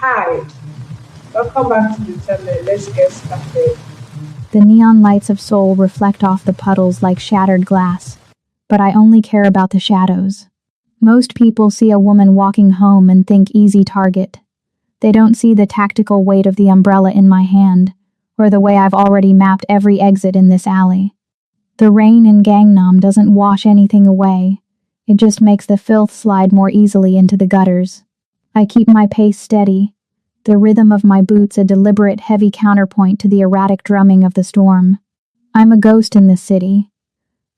Hi, welcome back to the channel. Let's get started. The neon lights of Seoul reflect off the puddles like shattered glass, but I only care about the shadows. Most people see a woman walking home and think easy target. They don't see the tactical weight of the umbrella in my hand, or the way I've already mapped every exit in this alley. The rain in Gangnam doesn't wash anything away. It just makes the filth slide more easily into the gutters. I keep my pace steady, the rhythm of my boots a deliberate heavy counterpoint to the erratic drumming of the storm. I'm a ghost in this city,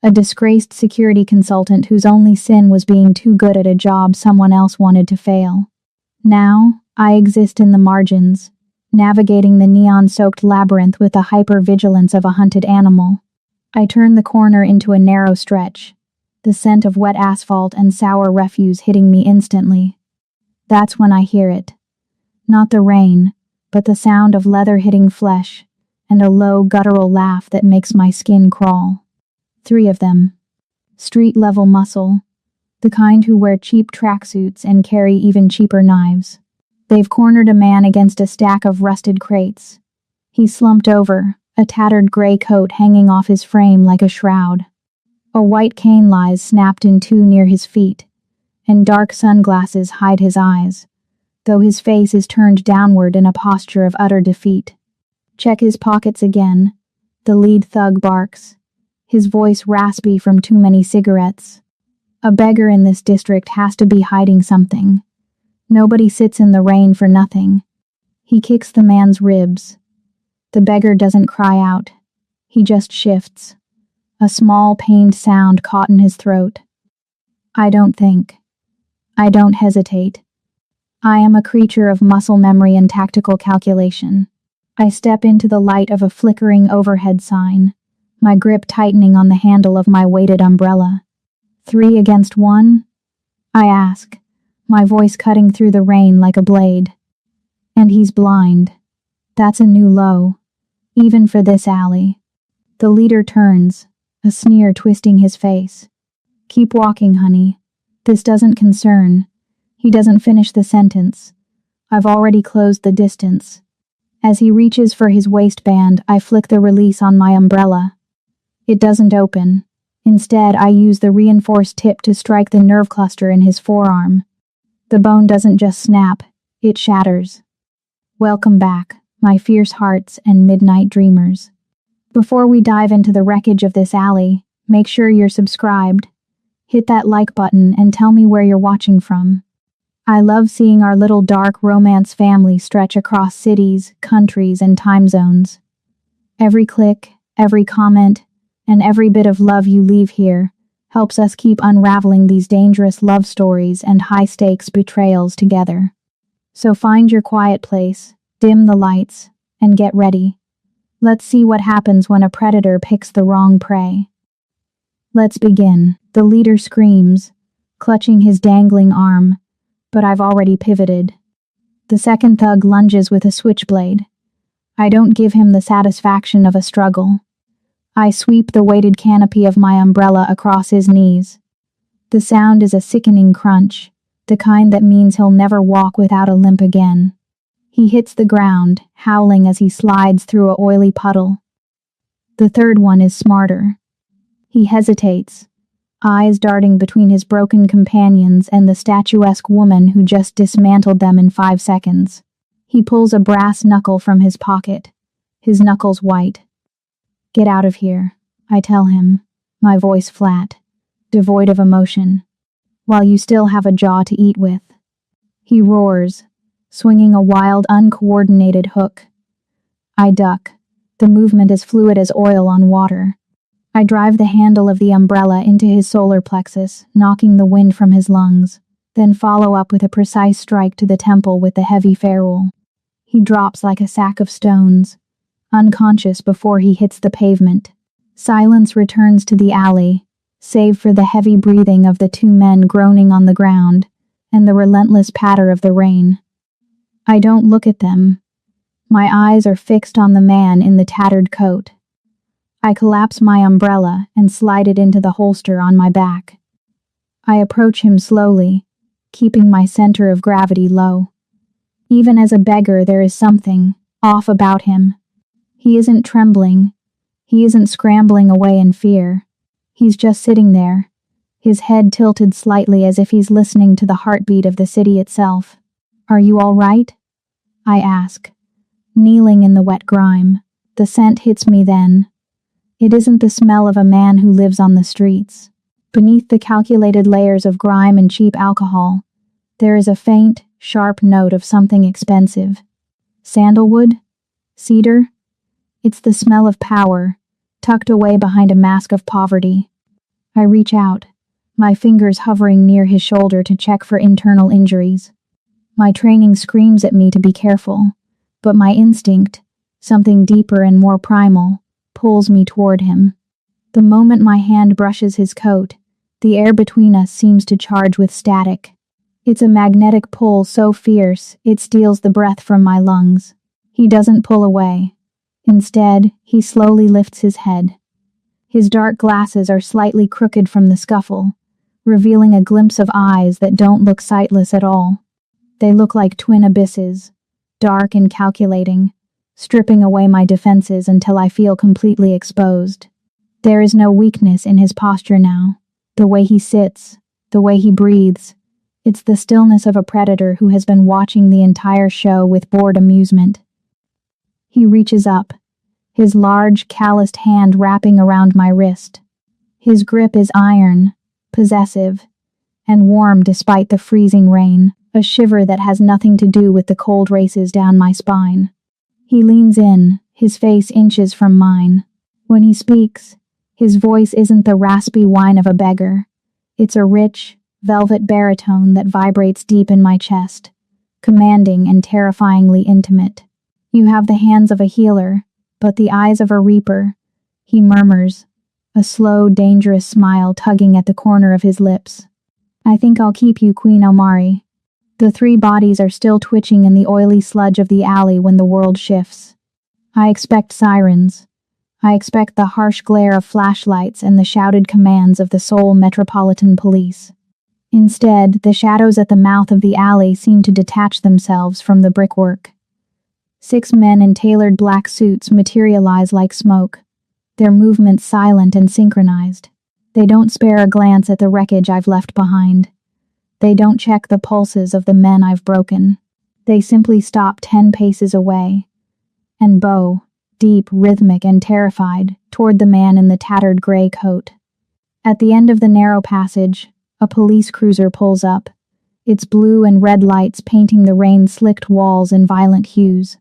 a disgraced security consultant whose only sin was being too good at a job someone else wanted to fail. Now, I exist in the margins, navigating the neon-soaked labyrinth with the hyper-vigilance of a hunted animal. I turn the corner into a narrow stretch, the scent of wet asphalt and sour refuse hitting me instantly. That's when I hear it. Not the rain, but the sound of leather hitting flesh, and a low guttural laugh that makes my skin crawl. 3 of them. Street-level muscle, the kind who wear cheap tracksuits and carry even cheaper knives. They've cornered a man against a stack of rusted crates. He's slumped over, a tattered gray coat hanging off his frame like a shroud. A white cane lies snapped in 2 near his feet, and dark sunglasses hide his eyes, though his face is turned downward in a posture of utter defeat. Check his pockets again, the lead thug barks, his voice raspy from too many cigarettes. A beggar in this district has to be hiding something. Nobody sits in the rain for nothing. He kicks the man's ribs. The beggar doesn't cry out. He just shifts. A small pained sound caught in his throat. I don't think. I don't hesitate. I am a creature of muscle memory and tactical calculation. I step into the light of a flickering overhead sign, my grip tightening on the handle of my weighted umbrella. 3 against 1? I ask, my voice cutting through the rain like a blade. And he's blind. That's a new low, even for this alley. The leader turns, a sneer twisting his face. Keep walking, honey. This doesn't concern. He doesn't finish the sentence. I've already closed the distance. As he reaches for his waistband, I flick the release on my umbrella. It doesn't open. Instead, I use the reinforced tip to strike the nerve cluster in his forearm. The bone doesn't just snap, it shatters. Welcome back, my fierce hearts and midnight dreamers. Before we dive into the wreckage of this alley, make sure you're subscribed. Hit that like button and tell me where you're watching from. I love seeing our little dark romance family stretch across cities, countries, and time zones. Every click, every comment, and every bit of love you leave here helps us keep unraveling these dangerous love stories and high-stakes betrayals together. So find your quiet place, dim the lights, and get ready. Let's see what happens when a predator picks the wrong prey. Let's begin. The leader screams, clutching his dangling arm, but I've already pivoted. The second thug lunges with a switchblade. I don't give him the satisfaction of a struggle. I sweep the weighted canopy of my umbrella across his knees. The sound is a sickening crunch, the kind that means he'll never walk without a limp again. He hits the ground, howling as he slides through a oily puddle. The third one is smarter. He hesitates, eyes darting between his broken companions and the statuesque woman who just dismantled them in 5 seconds. He pulls a brass knuckle from his pocket, his knuckles white. Get out of here, I tell him, my voice flat, devoid of emotion, while you still have a jaw to eat with. He roars, swinging a wild, uncoordinated hook. I duck. The movement is fluid as oil on water. I drive the handle of the umbrella into his solar plexus, knocking the wind from his lungs, then follow up with a precise strike to the temple with the heavy ferrule. He drops like a sack of stones, unconscious before he hits the pavement. Silence returns to the alley, save for the heavy breathing of the 2 men groaning on the ground, and the relentless patter of the rain. I don't look at them. My eyes are fixed on the man in the tattered coat. I collapse my umbrella and slide it into the holster on my back. I approach him slowly, keeping my center of gravity low. Even as a beggar, there is something off about him. He isn't trembling. He isn't scrambling away in fear. He's just sitting there, his head tilted slightly as if he's listening to the heartbeat of the city itself. "Are you all right?" I ask, kneeling in the wet grime. The scent hits me then. It isn't the smell of a man who lives on the streets. Beneath the calculated layers of grime and cheap alcohol, there is a faint, sharp note of something expensive. Sandalwood? Cedar? It's the smell of power, tucked away behind a mask of poverty. I reach out, my fingers hovering near his shoulder to check for internal injuries. My training screams at me to be careful, but my instinct, something deeper and more primal, pulls me toward him. The moment my hand brushes his coat, the air between us seems to charge with static. It's a magnetic pull so fierce, it steals the breath from my lungs. He doesn't pull away. Instead, he slowly lifts his head. His dark glasses are slightly crooked from the scuffle, revealing a glimpse of eyes that don't look sightless at all. They look like twin abysses, dark and calculating, stripping away my defenses until I feel completely exposed. There is no weakness in his posture now. The way he sits, the way he breathes, it's the stillness of a predator who has been watching the entire show with bored amusement. He reaches up, his large, calloused hand wrapping around my wrist. His grip is iron, possessive, and warm despite the freezing rain, a shiver that has nothing to do with the cold races down my spine. He leans in, his face inches from mine. When he speaks, his voice isn't the raspy whine of a beggar. It's a rich, velvet baritone that vibrates deep in my chest, commanding and terrifyingly intimate. "You have the hands of a healer, but the eyes of a reaper," he murmurs, a slow, dangerous smile tugging at the corner of his lips. "I think I'll keep you, Queen Omari." The three bodies are still twitching in the oily sludge of the alley when the world shifts. I expect sirens. I expect the harsh glare of flashlights and the shouted commands of the Seoul Metropolitan Police. Instead, the shadows at the mouth of the alley seem to detach themselves from the brickwork. 6 men in tailored black suits materialize like smoke, their movements silent and synchronized. They don't spare a glance at the wreckage I've left behind. They don't check the pulses of the men I've broken. They simply stop 10 paces away and bow, deep, rhythmic, and terrified, toward the man in the tattered gray coat. At the end of the narrow passage, a police cruiser pulls up, its blue and red lights painting the rain-slicked walls in violent hues.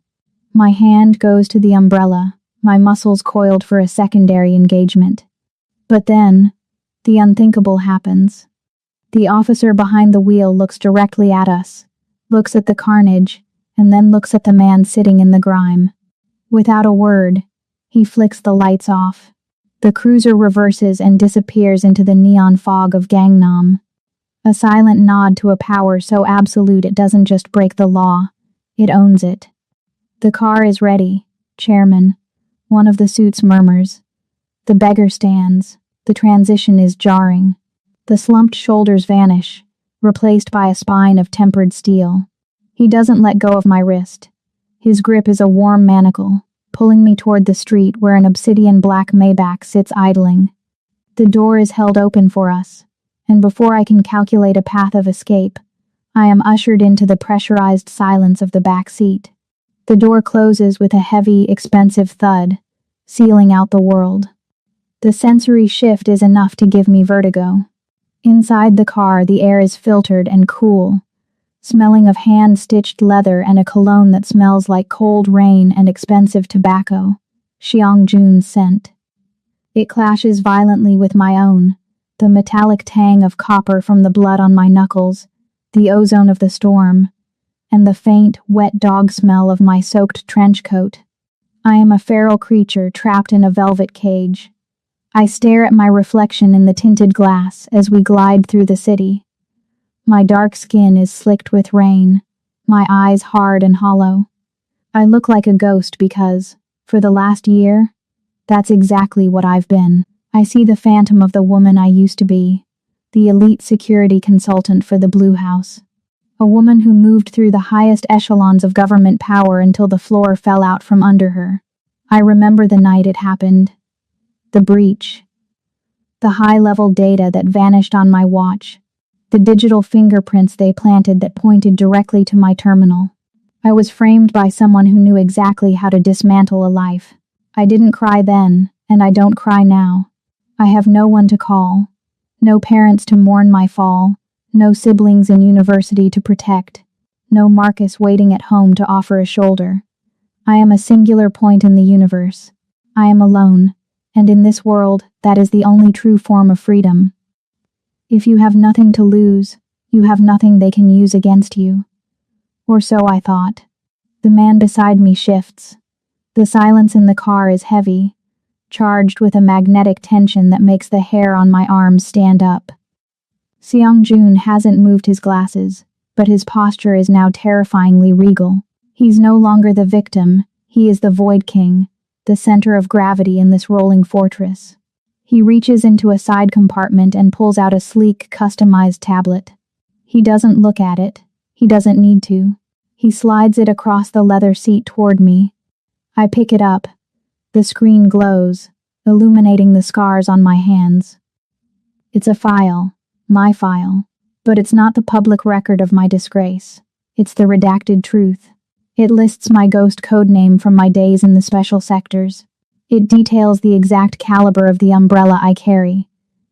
My hand goes to the umbrella, my muscles coiled for a secondary engagement. But then, the unthinkable happens. The officer behind the wheel looks directly at us, looks at the carnage, and then looks at the man sitting in the grime. Without a word, he flicks the lights off. The cruiser reverses and disappears into the neon fog of Gangnam. A silent nod to a power so absolute it doesn't just break the law, it owns it. "The car is ready, Chairman," one of the suits murmurs. The beggar stands. The transition is jarring. The slumped shoulders vanish, replaced by a spine of tempered steel. He doesn't let go of my wrist. His grip is a warm manacle, pulling me toward the street where an obsidian black Maybach sits idling. The door is held open for us, and before I can calculate a path of escape, I am ushered into the pressurized silence of the back seat. The door closes with a heavy, expensive thud, sealing out the world. The sensory shift is enough to give me vertigo. Inside the car, the air is filtered and cool, smelling of hand-stitched leather and a cologne that smells like cold rain and expensive tobacco, Xiangjun's scent. It clashes violently with my own, the metallic tang of copper from the blood on my knuckles, the ozone of the storm, and the faint, wet dog smell of my soaked trench coat. I am a feral creature trapped in a velvet cage. I stare at my reflection in the tinted glass as we glide through the city. My dark skin is slicked with rain, my eyes hard and hollow. I look like a ghost because, for the last year, that's exactly what I've been. I see the phantom of the woman I used to be, the elite security consultant for the Blue House. A woman who moved through the highest echelons of government power until the floor fell out from under her. I remember the night it happened. The breach. The high-level data that vanished on my watch. The digital fingerprints they planted that pointed directly to my terminal. I was framed by someone who knew exactly how to dismantle a life. I didn't cry then, and I don't cry now. I have no one to call. No parents to mourn my fall. No siblings in university to protect. No Marcus waiting at home to offer a shoulder. I am a singular point in the universe. I am alone, and in this world, that is the only true form of freedom. If you have nothing to lose, you have nothing they can use against you. Or so I thought. The man beside me shifts. The silence in the car is heavy, charged with a magnetic tension that makes the hair on my arms stand up. Seong-jun hasn't moved his glasses, but his posture is now terrifyingly regal. He's no longer the victim, he is the Void King, the center of gravity in this rolling fortress. He reaches into a side compartment and pulls out a sleek, customized tablet. He doesn't look at it. He doesn't need to. He slides it across the leather seat toward me. I pick it up. The screen glows, illuminating the scars on my hands. It's a file, my file, but it's not the public record of my disgrace. It's the redacted truth. It lists my ghost code name from my days in the special sectors. It details the exact caliber of the umbrella I carry,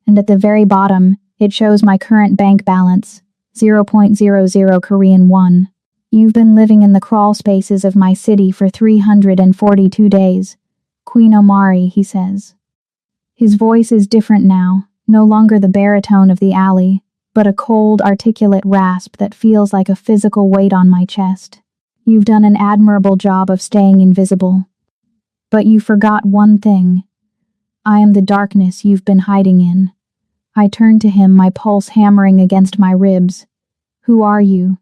and at the very bottom, it shows my current bank balance, 0.00 Korean won. You've been living in the crawl spaces of my city for 342 days. Queen Omari, he says. His voice is different now, no longer the baritone of the alley, but a cold, articulate rasp that feels like a physical weight on my chest. You've done an admirable job of staying invisible. But you forgot one thing. I am the darkness you've been hiding in. I turn to him, my pulse hammering against my ribs. Who are you?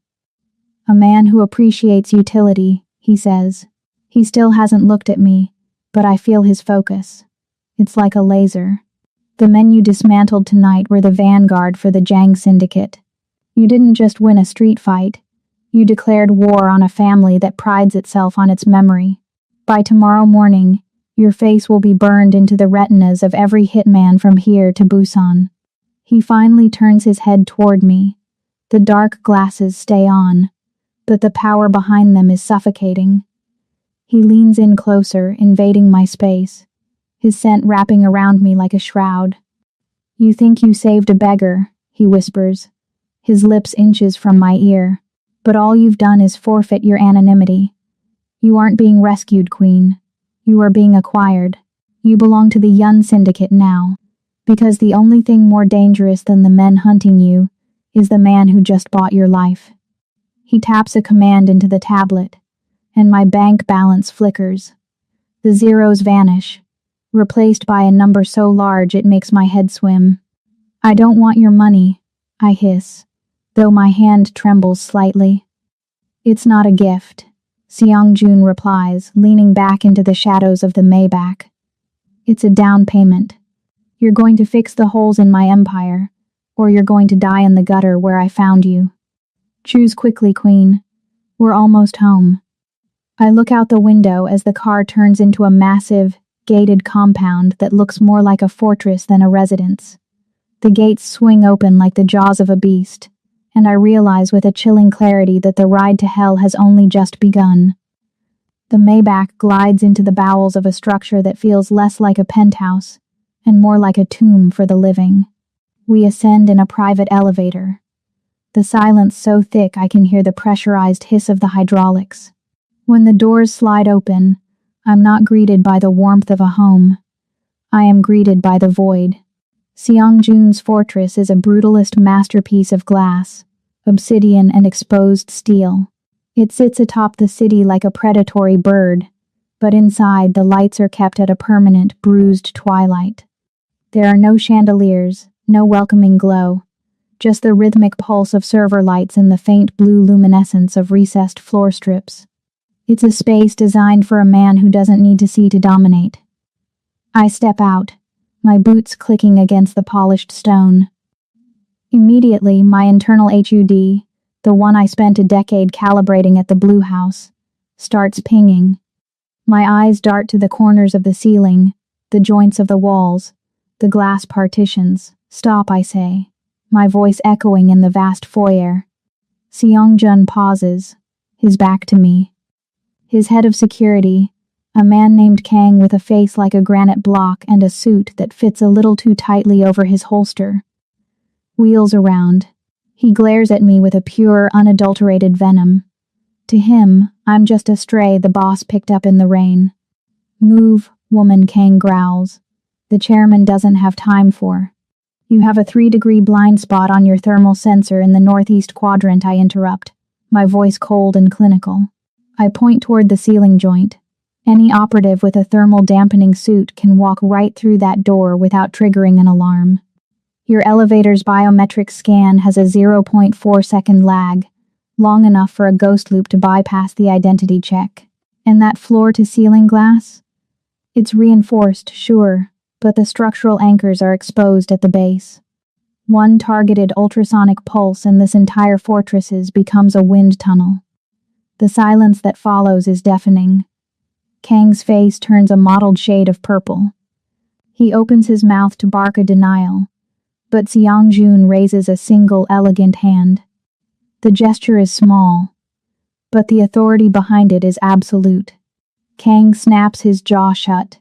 A man who appreciates utility, he says. He still hasn't looked at me, but I feel his focus. It's like a laser. The men you dismantled tonight were the vanguard for the Jang Syndicate. You didn't just win a street fight. You declared war on a family that prides itself on its memory. By tomorrow morning, your face will be burned into the retinas of every hitman from here to Busan. He finally turns his head toward me. The dark glasses stay on, but the power behind them is suffocating. He leans in closer, invading my space, his scent wrapping around me like a shroud. You think you saved a beggar, he whispers, his lips inches from my ear, but all you've done is forfeit your anonymity. You aren't being rescued, Queen. You are being acquired. You belong to the Yun Syndicate now, because the only thing more dangerous than the men hunting you is the man who just bought your life. He taps a command into the tablet, and my bank balance flickers. The zeros vanish, replaced by a number so large it makes my head swim. I don't want your money, I hiss, though my hand trembles slightly. It's not a gift. Seong-jun replies, leaning back into the shadows of the Maybach. It's a down payment. You're going to fix the holes in my empire, or you're going to die in the gutter where I found you. Choose quickly, Queen. We're almost home. I look out the window as the car turns into a massive, gated compound that looks more like a fortress than a residence. The gates swing open like the jaws of a beast, and I realize with a chilling clarity that the ride to hell has only just begun. The Maybach glides into the bowels of a structure that feels less like a penthouse and more like a tomb for the living. We ascend in a private elevator. The silence so thick I can hear the pressurized hiss of the hydraulics. When the doors slide open, I'm not greeted by the warmth of a home. I am greeted by the void. Seong-jun's fortress is a brutalist masterpiece of glass, obsidian and exposed steel. It sits atop the city like a predatory bird, but inside the lights are kept at a permanent, bruised twilight. There are no chandeliers, no welcoming glow, just the rhythmic pulse of server lights and the faint blue luminescence of recessed floor strips. It's a space designed for a man who doesn't need to see to dominate. I step out, my boots clicking against the polished stone. Immediately, my internal HUD, the one I spent a decade calibrating at the Blue House, starts pinging. My eyes dart to the corners of the ceiling, the joints of the walls, the glass partitions. Stop, I say, my voice echoing in the vast foyer. Seongjun pauses, his back to me. His head of security, a man named Kang with a face like a granite block and a suit that fits a little too tightly over his holster, wheels around. He glares at me with a pure, unadulterated venom. To him, I'm just a stray the boss picked up in the rain. Move, woman, Kang growls. The chairman doesn't have time for. You have a 3-degree blind spot on your thermal sensor in the northeast quadrant, I interrupt, my voice cold and clinical. I point toward the ceiling joint. Any operative with a thermal dampening suit can walk right through that door without triggering an alarm. Your elevator's biometric scan has a 0.4-second lag, long enough for a ghost loop to bypass the identity check. And that floor-to-ceiling glass? It's reinforced, sure, but the structural anchors are exposed at the base. One targeted ultrasonic pulse and this entire fortress becomes a wind tunnel. The silence that follows is deafening. Kang's face turns a mottled shade of purple. He opens his mouth to bark a denial, but Seongjun raises a single elegant hand. The gesture is small, but the authority behind it is absolute. Kang snaps his jaw shut,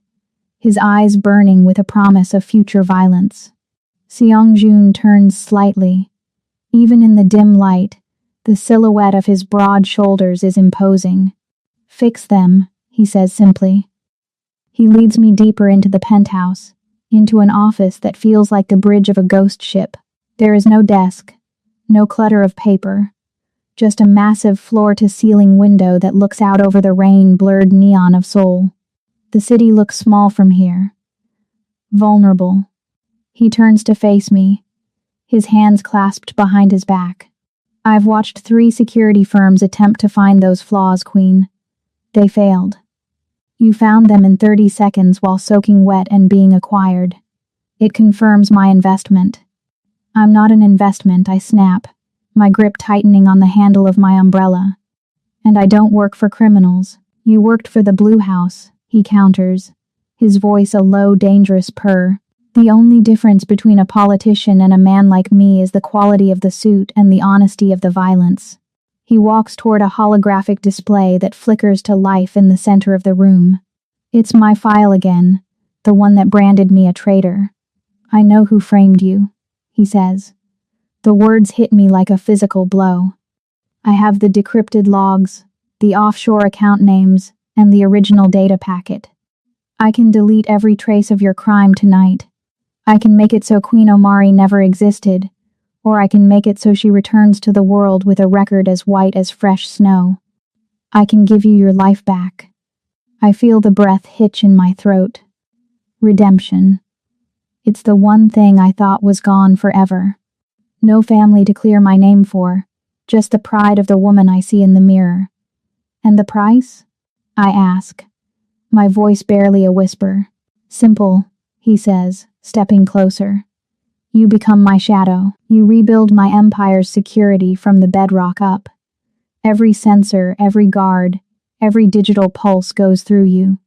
his eyes burning with a promise of future violence. Seongjun turns slightly. Even in the dim light, the silhouette of his broad shoulders is imposing. Fix them, he says simply. He leads me deeper into the penthouse, into an office that feels like the bridge of a ghost ship. There is no desk, no clutter of paper, just a massive floor-to-ceiling window that looks out over the rain-blurred neon of Seoul. The city looks small from here. Vulnerable. He turns to face me, his hands clasped behind his back. I've watched 3 security firms attempt to find those flaws, Queen. They failed. You found them in 30 seconds while soaking wet and being acquired. It confirms my investment. I'm not an investment, I snap, my grip tightening on the handle of my umbrella. And I don't work for criminals. You worked for the Blue House, he counters, his voice a low, dangerous purr. The only difference between a politician and a man like me is the quality of the suit and the honesty of the violence. He walks toward a holographic display that flickers to life in the center of the room. It's my file again, the one that branded me a traitor. I know who framed you, he says. The words hit me like a physical blow. I have the decrypted logs, the offshore account names, and the original data packet. I can delete every trace of your crime tonight. I can make it so Queen Omari never existed, or I can make it so she returns to the world with a record as white as fresh snow. I can give you your life back. I feel the breath hitch in my throat. Redemption. It's the one thing I thought was gone forever. No family to clear my name for, just the pride of the woman I see in the mirror. And the price? I ask, my voice barely a whisper. Simple, he says, stepping closer. You become my shadow. You rebuild my empire's security from the bedrock up. Every sensor, every guard, every digital pulse goes through you.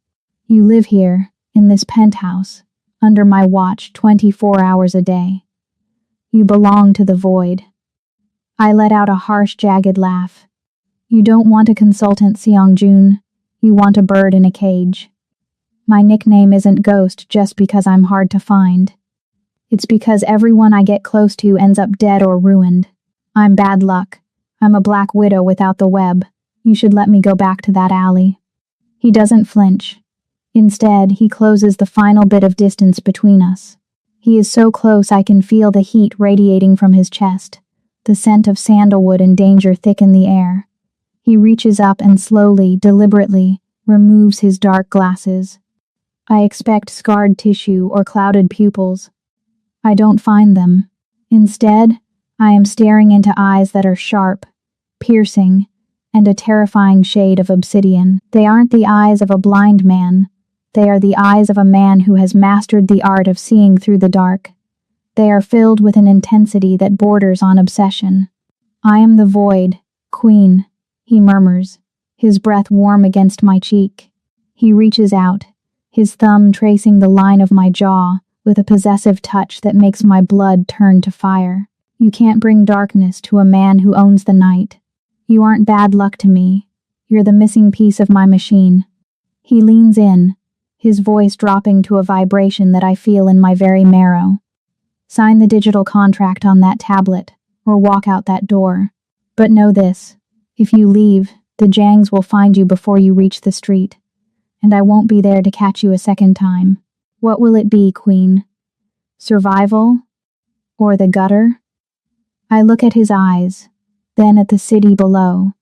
You live here, in this penthouse, under my watch 24 hours a day. You belong to the void. I let out a harsh, jagged laugh. You don't want a consultant, Seongjun. You want a bird in a cage. My nickname isn't Ghost just because I'm hard to find. It's because everyone I get close to ends up dead or ruined. I'm bad luck. I'm a black widow without the web. You should let me go back to that alley. He doesn't flinch. Instead, he closes the final bit of distance between us. He is so close I can feel the heat radiating from his chest. The scent of sandalwood and danger thicken the air. He reaches up and slowly, deliberately, removes his dark glasses. I expect scarred tissue or clouded pupils. I don't find them. Instead, I am staring into eyes that are sharp, piercing, and a terrifying shade of obsidian. They aren't the eyes of a blind man. They are the eyes of a man who has mastered the art of seeing through the dark. They are filled with an intensity that borders on obsession. I am the void, queen, he murmurs, his breath warm against my cheek. He reaches out, his thumb tracing the line of my jaw with a possessive touch that makes my blood turn to fire. You can't bring darkness to a man who owns the night. You aren't bad luck to me. You're the missing piece of my machine. He leans in, his voice dropping to a vibration that I feel in my very marrow. Sign the digital contract on that tablet, or walk out that door. But know this, if you leave, the Jangs will find you before you reach the street, and I won't be there to catch you a second time. What will it be, Queen? Survival? Or the gutter? I look at his eyes, then at the city below,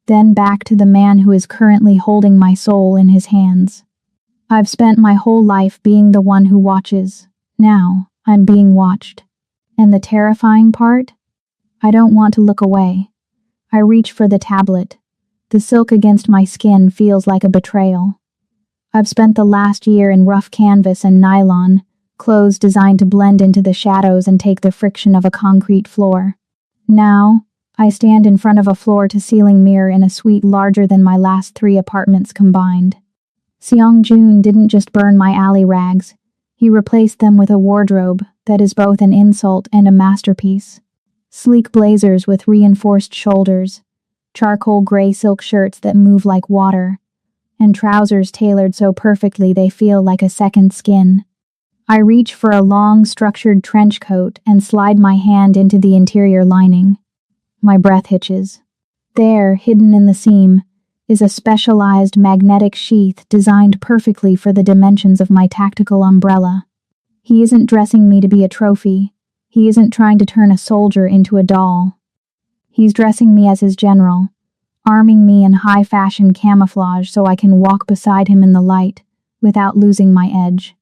then back to the man who is currently holding my soul in his hands. I've spent my whole life being the one who watches. Now, I'm being watched. And the terrifying part? I don't want to look away. I reach for the tablet. The silk against my skin feels like a betrayal. I've spent the last year in rough canvas and nylon, clothes designed to blend into the shadows and take the friction of a concrete floor. Now, I stand in front of a floor-to-ceiling mirror in a suite larger than my last 3 apartments combined. Seong-joon didn't just burn my alley rags. He replaced them with a wardrobe that is both an insult and a masterpiece. Sleek blazers with reinforced shoulders, charcoal gray silk shirts that move like water, and trousers tailored so perfectly they feel like a second skin. I reach for a long, structured trench coat and slide my hand into the interior lining. My breath hitches. There, hidden in the seam, is a specialized magnetic sheath designed perfectly for the dimensions of my tactical umbrella. He isn't dressing me to be a trophy. He isn't trying to turn a soldier into a doll. He's dressing me as his general, arming me in high-fashion camouflage so I can walk beside him in the light without losing my edge.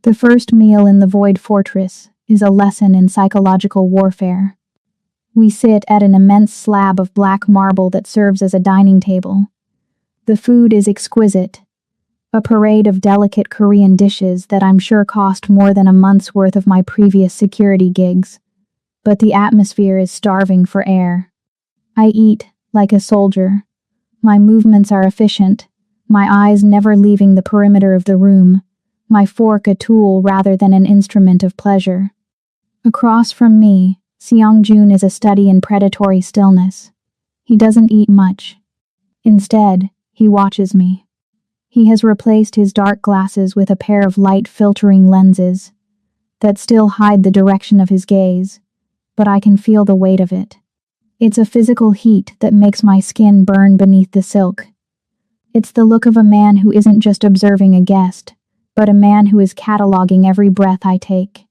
The first meal in the Void Fortress is a lesson in psychological warfare. We sit at an immense slab of black marble that serves as a dining table. The food is exquisite, a parade of delicate Korean dishes that I'm sure cost more than a month's worth of my previous security gigs. But the atmosphere is starving for air. I eat like a soldier. My movements are efficient, my eyes never leaving the perimeter of the room, my fork a tool rather than an instrument of pleasure. Across from me, Seong-joon is a study in predatory stillness. He doesn't eat much. Instead, he watches me. He has replaced his dark glasses with a pair of light-filtering lenses that still hide the direction of his gaze, but I can feel the weight of it. It's a physical heat that makes my skin burn beneath the silk. It's the look of a man who isn't just observing a guest, but a man who is cataloging every breath I take.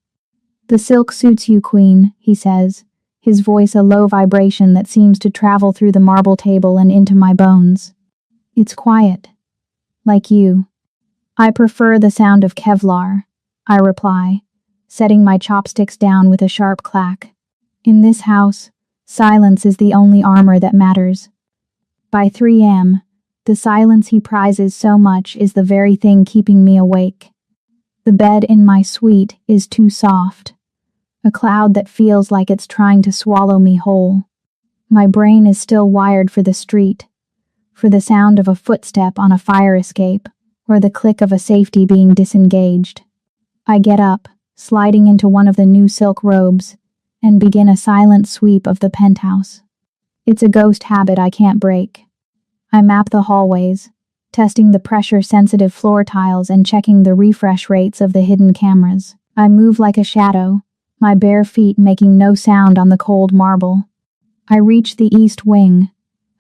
"The silk suits you, Queen," he says, his voice a low vibration that seems to travel through the marble table and into my bones. "It's quiet. Like you." "I prefer the sound of Kevlar," I reply, setting my chopsticks down with a sharp clack. In this house, silence is the only armor that matters. By 3 a.m., the silence he prizes so much is the very thing keeping me awake. The bed in my suite is too soft, a cloud that feels like it's trying to swallow me whole. My brain is still wired for the street, for the sound of a footstep on a fire escape, or the click of a safety being disengaged. I get up, sliding into one of the new silk robes, and begin a silent sweep of the penthouse. It's a ghost habit I can't break. I map the hallways, testing the pressure-sensitive floor tiles and checking the refresh rates of the hidden cameras. I move like a shadow, my bare feet making no sound on the cold marble. I reach the east wing,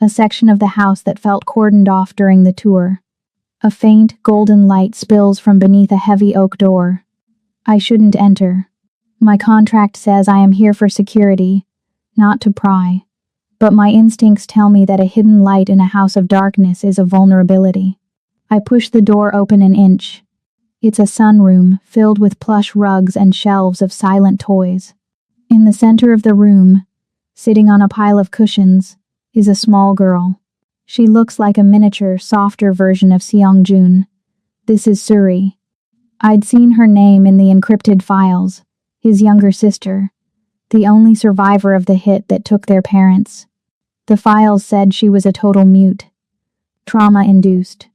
a section of the house that felt cordoned off during the tour. A faint, golden light spills from beneath a heavy oak door. I shouldn't enter. My contract says I am here for security, not to pry. But my instincts tell me that a hidden light in a house of darkness is a vulnerability. I push the door open an inch. It's a sunroom filled with plush rugs and shelves of silent toys. In the center of the room, sitting on a pile of cushions, is a small girl. She looks like a miniature, softer version of Seong-joon. This is Suri. I'd seen her name in the encrypted files, his younger sister. the only survivor of the hit that took their parents. The files said she was a total mute. Trauma-induced.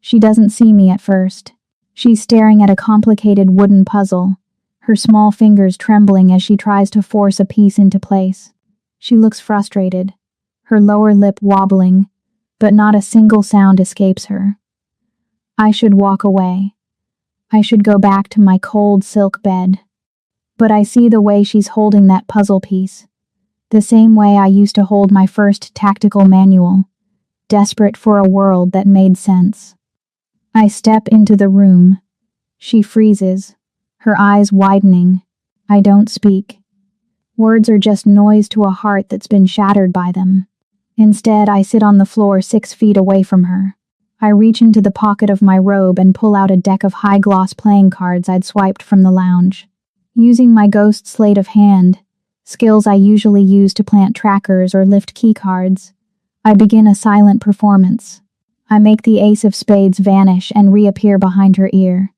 She doesn't see me at first. She's staring at a complicated wooden puzzle, her small fingers trembling as she tries to force a piece into place. She looks frustrated, her lower lip wobbling, but not a single sound escapes her. I should walk away. I should go back to my cold silk bed. But I see the way she's holding that puzzle piece. The same way I used to hold my first tactical manual, desperate for a world that made sense. I step into the room. She freezes, her eyes widening. I don't speak. Words are just noise to a heart that's been shattered by them. Instead, I sit on the floor 6 feet away from her. I reach into the pocket of my robe and pull out a deck of high-gloss playing cards I'd swiped from the lounge. Using my ghost sleight of hand, skills I usually use to plant trackers or lift key cards, I begin a silent performance. I make the ace of spades vanish and reappear behind her ear.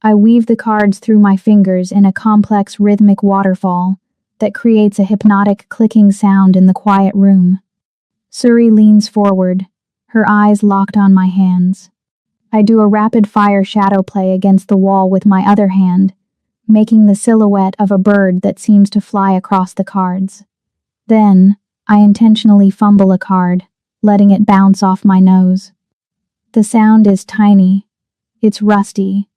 I weave the cards through my fingers in a complex rhythmic waterfall that creates a hypnotic clicking sound in the quiet room. Suri leans forward, her eyes locked on my hands. I do a rapid-fire shadow play against the wall with my other hand, making the silhouette of a bird that seems to fly across the cards. Then, I intentionally fumble a card, letting it bounce off my nose. The sound is tiny. It's rusty,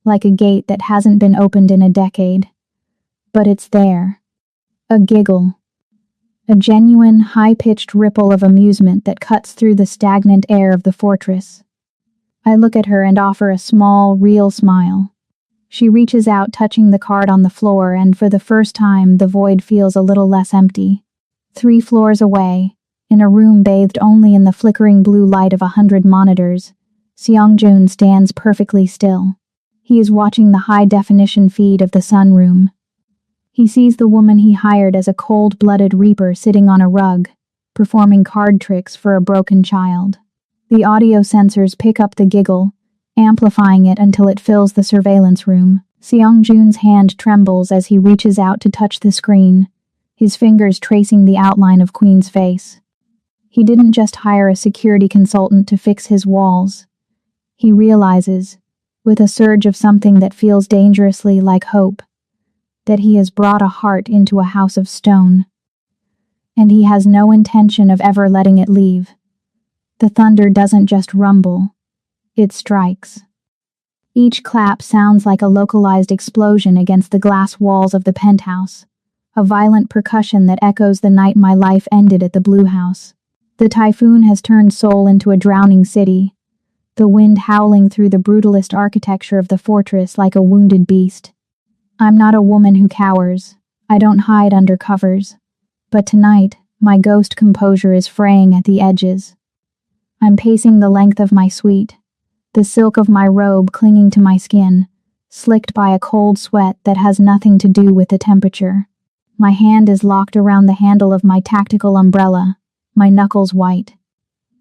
like a gate that hasn't been opened in a decade. But it's there. A giggle. A genuine, high-pitched ripple of amusement that cuts through the stagnant air of the fortress. I look at her and offer a small, real smile. She reaches out, touching the card on the floor, and for the first time, the void feels a little less empty. 3 floors away, in a room bathed only in the flickering blue light of 100 monitors, Seongjun stands perfectly still. He is watching the high-definition feed of the sunroom. He sees the woman he hired as a cold-blooded reaper sitting on a rug, performing card tricks for a broken child. The audio sensors pick up the giggle, amplifying it until it fills the surveillance room. Seongjun's hand trembles as he reaches out to touch the screen, his fingers tracing the outline of Queen's face. He didn't just hire a security consultant to fix his walls. He realizes, with a surge of something that feels dangerously like hope, that he has brought a heart into a house of stone. And he has no intention of ever letting it leave. The thunder doesn't just rumble, it strikes. Each clap sounds like a localized explosion against the glass walls of the penthouse, a violent percussion that echoes the night my life ended at the Blue House. The typhoon has turned Seoul into a drowning city, the wind howling through the brutalist architecture of the fortress like a wounded beast. I'm not a woman who cowers. I don't hide under covers. But tonight, my ghost composure is fraying at the edges. I'm pacing the length of my suite, the silk of my robe clinging to my skin, slicked by a cold sweat that has nothing to do with the temperature. My hand is locked around the handle of my tactical umbrella, my knuckles white.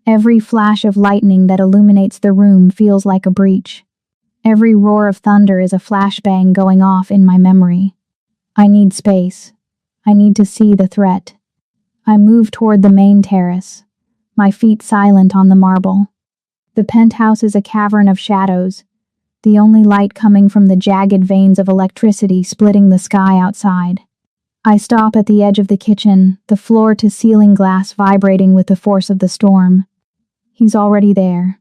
Every flash of lightning that illuminates the room feels like a breach. Every roar of thunder is a flashbang going off in my memory. I need space. I need to see the threat. I move toward the main terrace, my feet silent on the marble. The penthouse is a cavern of shadows, the only light coming from the jagged veins of electricity splitting the sky outside. I stop at the edge of the kitchen, the floor-to-ceiling glass vibrating with the force of the storm. He's already there.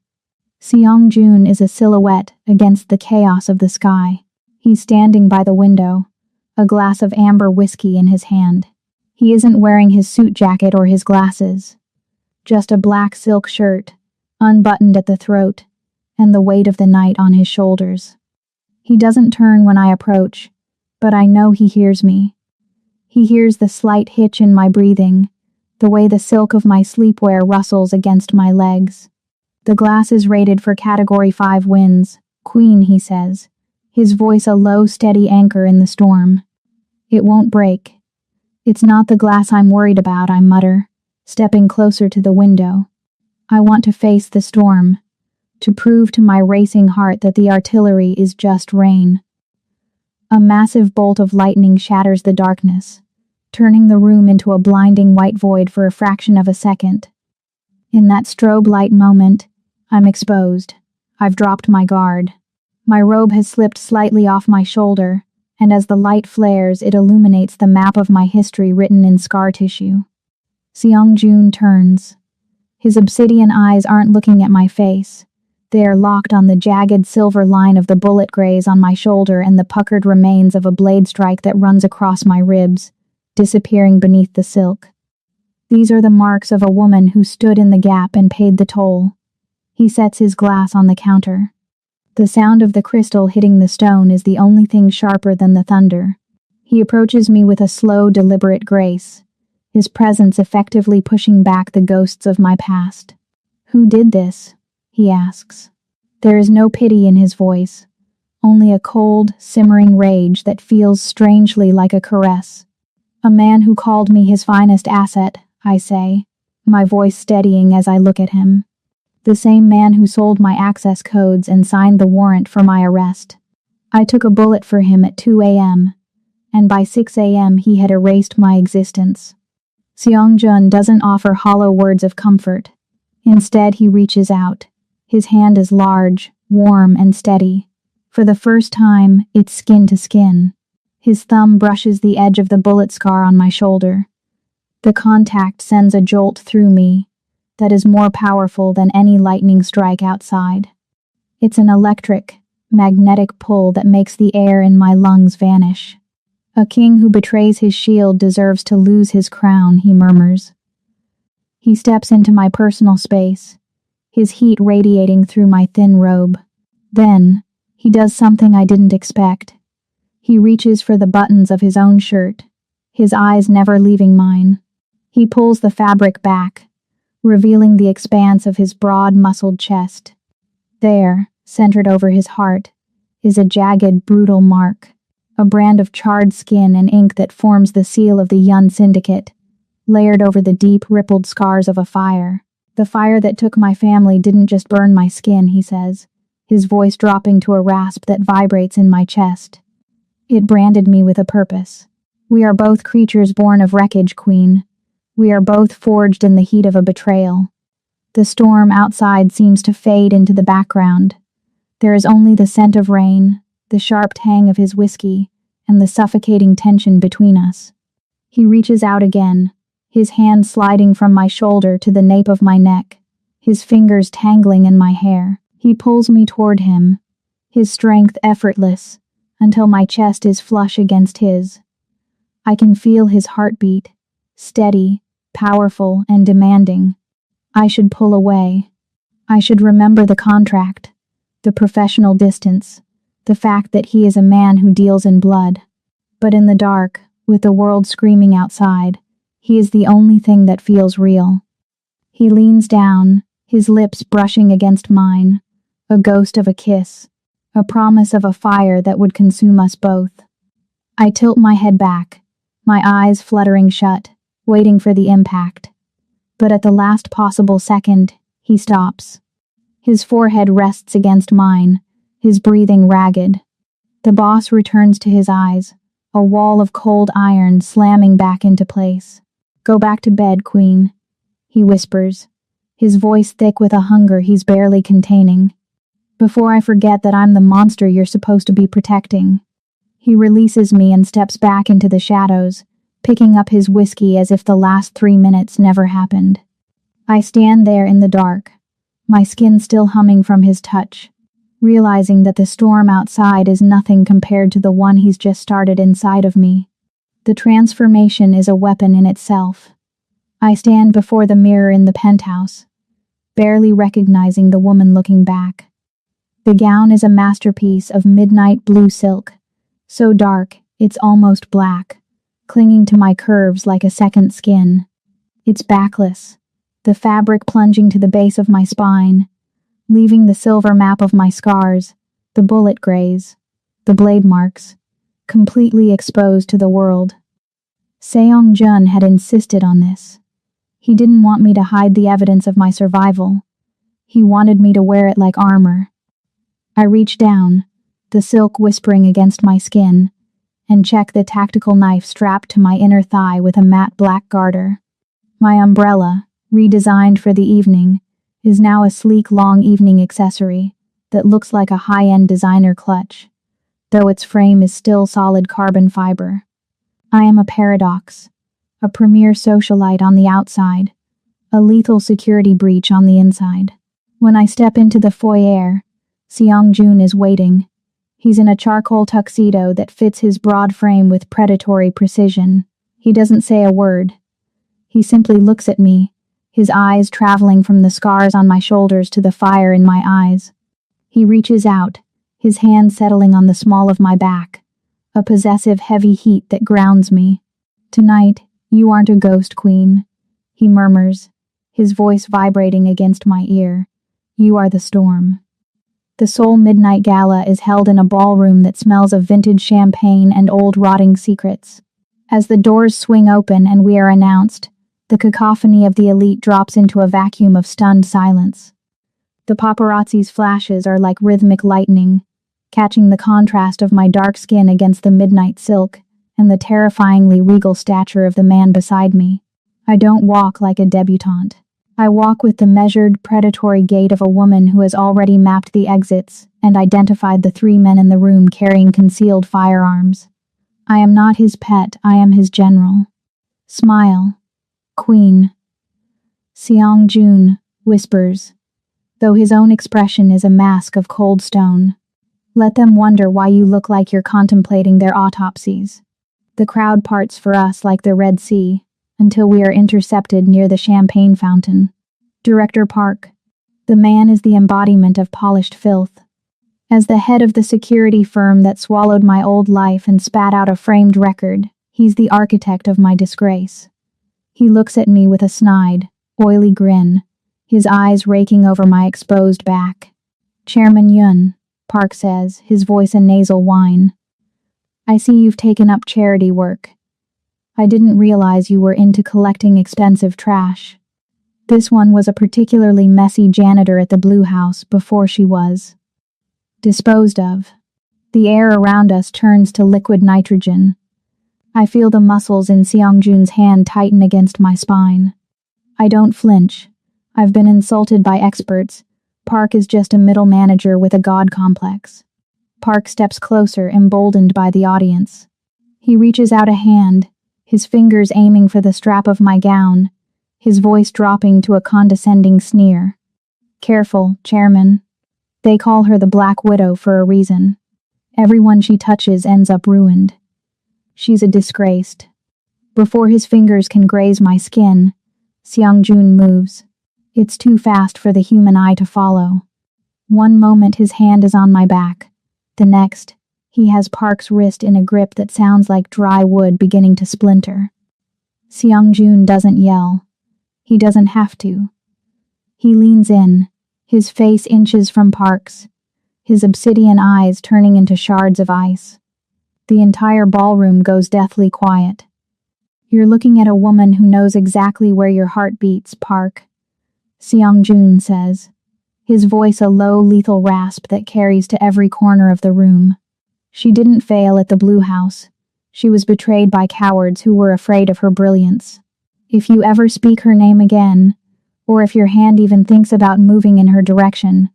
Seongjun is a silhouette against the chaos of the sky. He's standing by the window, a glass of amber whiskey in his hand. He isn't wearing his suit jacket or his glasses. Just a black silk shirt, unbuttoned at the throat, and the weight of the night on his shoulders. He doesn't turn when I approach, but I know he hears me. He hears the slight hitch in my breathing, the way the silk of my sleepwear rustles against my legs. The glass is rated for Category 5 winds, Queen, he says, his voice a low, steady anchor in the storm. It won't break. It's not the glass I'm worried about, I mutter, stepping closer to the window. I want to face the storm, to prove to my racing heart that the artillery is just rain. A massive bolt of lightning shatters the darkness, turning the room into a blinding white void for a fraction of a second. In that strobe light moment, I'm exposed. I've dropped my guard. My robe has slipped slightly off my shoulder, and as the light flares, it illuminates the map of my history written in scar tissue. Seong-jun turns. His obsidian eyes aren't looking at my face. They are locked on the jagged silver line of the bullet graze on my shoulder and the puckered remains of a blade strike that runs across my ribs, disappearing beneath the silk. These are the marks of a woman who stood in the gap and paid the toll. He sets his glass on the counter. The sound of the crystal hitting the stone is the only thing sharper than the thunder. He approaches me with a slow, deliberate grace, his presence effectively pushing back the ghosts of my past. "Who did this?" he asks. There is no pity in his voice, only a cold, simmering rage that feels strangely like a caress. "A man who called me his finest asset," I say, my voice steadying as I look at him. "The same man who sold my access codes and signed the warrant for my arrest. I took a bullet for him at 2 a.m., and by 6 a.m. he had erased my existence." Seong-jun doesn't offer hollow words of comfort. Instead, he reaches out. His hand is large, warm, and steady. For the first time, it's skin to skin. His thumb brushes the edge of the bullet scar on my shoulder. The contact sends a jolt through me that is more powerful than any lightning strike outside. It's an electric, magnetic pull that makes the air in my lungs vanish. "A king who betrays his shield deserves to lose his crown," he murmurs. He steps into my personal space, his heat radiating through my thin robe. Then, he does something I didn't expect. He reaches for the buttons of his own shirt, his eyes never leaving mine. He pulls the fabric back, revealing the expanse of his broad, muscled chest. There, centered over his heart, is a jagged, brutal mark, a brand of charred skin and ink that forms the seal of the Yun Syndicate, layered over the deep, rippled scars of a fire. "The fire that took my family didn't just burn my skin," he says, his voice dropping to a rasp that vibrates in my chest. "It branded me with a purpose. We are both creatures born of wreckage, Queen. We are both forged in the heat of a betrayal." The storm outside seems to fade into the background. There is only the scent of rain, the sharp tang of his whiskey, and the suffocating tension between us. He reaches out again, his hand sliding from my shoulder to the nape of my neck, his fingers tangling in my hair. He pulls me toward him, his strength effortless, until my chest is flush against his. I can feel his heartbeat, steady, powerful, and demanding. I should pull away. I should remember the contract, the professional distance, the fact that he is a man who deals in blood. But in the dark, with the world screaming outside, he is the only thing that feels real. He leans down, his lips brushing against mine, a ghost of a kiss, a promise of a fire that would consume us both. I tilt my head back, my eyes fluttering shut, waiting for the impact. But at the last possible second, he stops. His forehead rests against mine, his breathing ragged. The boss returns to his eyes, a wall of cold iron slamming back into place. "Go back to bed, Queen," he whispers, his voice thick with a hunger he's barely containing. "Before I forget that I'm the monster you're supposed to be protecting." He releases me and steps back into the shadows, picking up his whiskey as if the last 3 minutes never happened. I stand there in the dark, my skin still humming from his touch, realizing that the storm outside is nothing compared to the one he's just started inside of me. The transformation is a weapon in itself. I stand before the mirror in the penthouse, barely recognizing the woman looking back. The gown is a masterpiece of midnight blue silk, so dark it's almost black, clinging to my curves like a second skin. It's backless, the fabric plunging to the base of my spine, leaving the silver map of my scars, the bullet graze, the blade marks, completely exposed to the world. Seong-jun had insisted on this. He didn't want me to hide the evidence of my survival. He wanted me to wear it like armor. I reached down, the silk whispering against my skin, and check the tactical knife strapped to my inner thigh with a matte black garter. My umbrella, redesigned for the evening, is now a sleek long evening accessory that looks like a high-end designer clutch, though its frame is still solid carbon fiber. I am a paradox, a premier socialite on the outside, a lethal security breach on the inside. When I step into the foyer, Seong-jun is waiting. He's in a charcoal tuxedo that fits his broad frame with predatory precision. He doesn't say a word. He simply looks at me, his eyes traveling from the scars on my shoulders to the fire in my eyes. He reaches out, his hand settling on the small of my back, a possessive heavy heat that grounds me. "Tonight, you aren't a ghost queen," he murmurs, his voice vibrating against my ear. "You are the storm." The Seoul Midnight Gala is held in a ballroom that smells of vintage champagne and old rotting secrets. As the doors swing open and we are announced, the cacophony of the elite drops into a vacuum of stunned silence. The paparazzi's flashes are like rhythmic lightning, catching the contrast of my dark skin against the midnight silk and the terrifyingly regal stature of the man beside me. I don't walk like a debutante. I walk with the measured, predatory gait of a woman who has already mapped the exits and identified the 3 men in the room carrying concealed firearms. I am not his pet, I am his general. "Smile, Queen," Seong-jun whispers, though his own expression is a mask of cold stone. "Let them wonder why you look like you're contemplating their autopsies." The crowd parts for us like the Red Sea, until we are intercepted near the champagne fountain. Director Park. The man is the embodiment of polished filth. As the head of the security firm that swallowed my old life and spat out a framed record, he's the architect of my disgrace. He looks at me with a snide, oily grin, his eyes raking over my exposed back. "Chairman Yun," Park says, his voice a nasal whine. "I see you've taken up charity work. I didn't realize you were into collecting expensive trash." This one was a particularly messy janitor at the Blue House before she was disposed of. The air around us turns to liquid nitrogen. I feel the muscles in Seong-jun's hand tighten against my spine. I don't flinch. I've been insulted by experts. Park is just a middle manager with a god complex. Park steps closer, emboldened by the audience. He reaches out a hand, his fingers aiming for the strap of my gown, his voice dropping to a condescending sneer. "Careful, Chairman. They call her the Black Widow for a reason. Everyone she touches ends up ruined. She's a disgrace." Before his fingers can graze my skin, Seong-jun moves. It's too fast for the human eye to follow. One moment his hand is on my back. The next, he has Park's wrist in a grip that sounds like dry wood beginning to splinter. Seong-jun doesn't yell. He doesn't have to. He leans in, his face inches from Park's, his obsidian eyes turning into shards of ice. The entire ballroom goes deathly quiet. "You're looking at a woman who knows exactly where your heart beats, Park," Seong-jun says, his voice a low, lethal rasp that carries to every corner of the room. "She didn't fail at the Blue House. She was betrayed by cowards who were afraid of her brilliance. If you ever speak her name again, or if your hand even thinks about moving in her direction,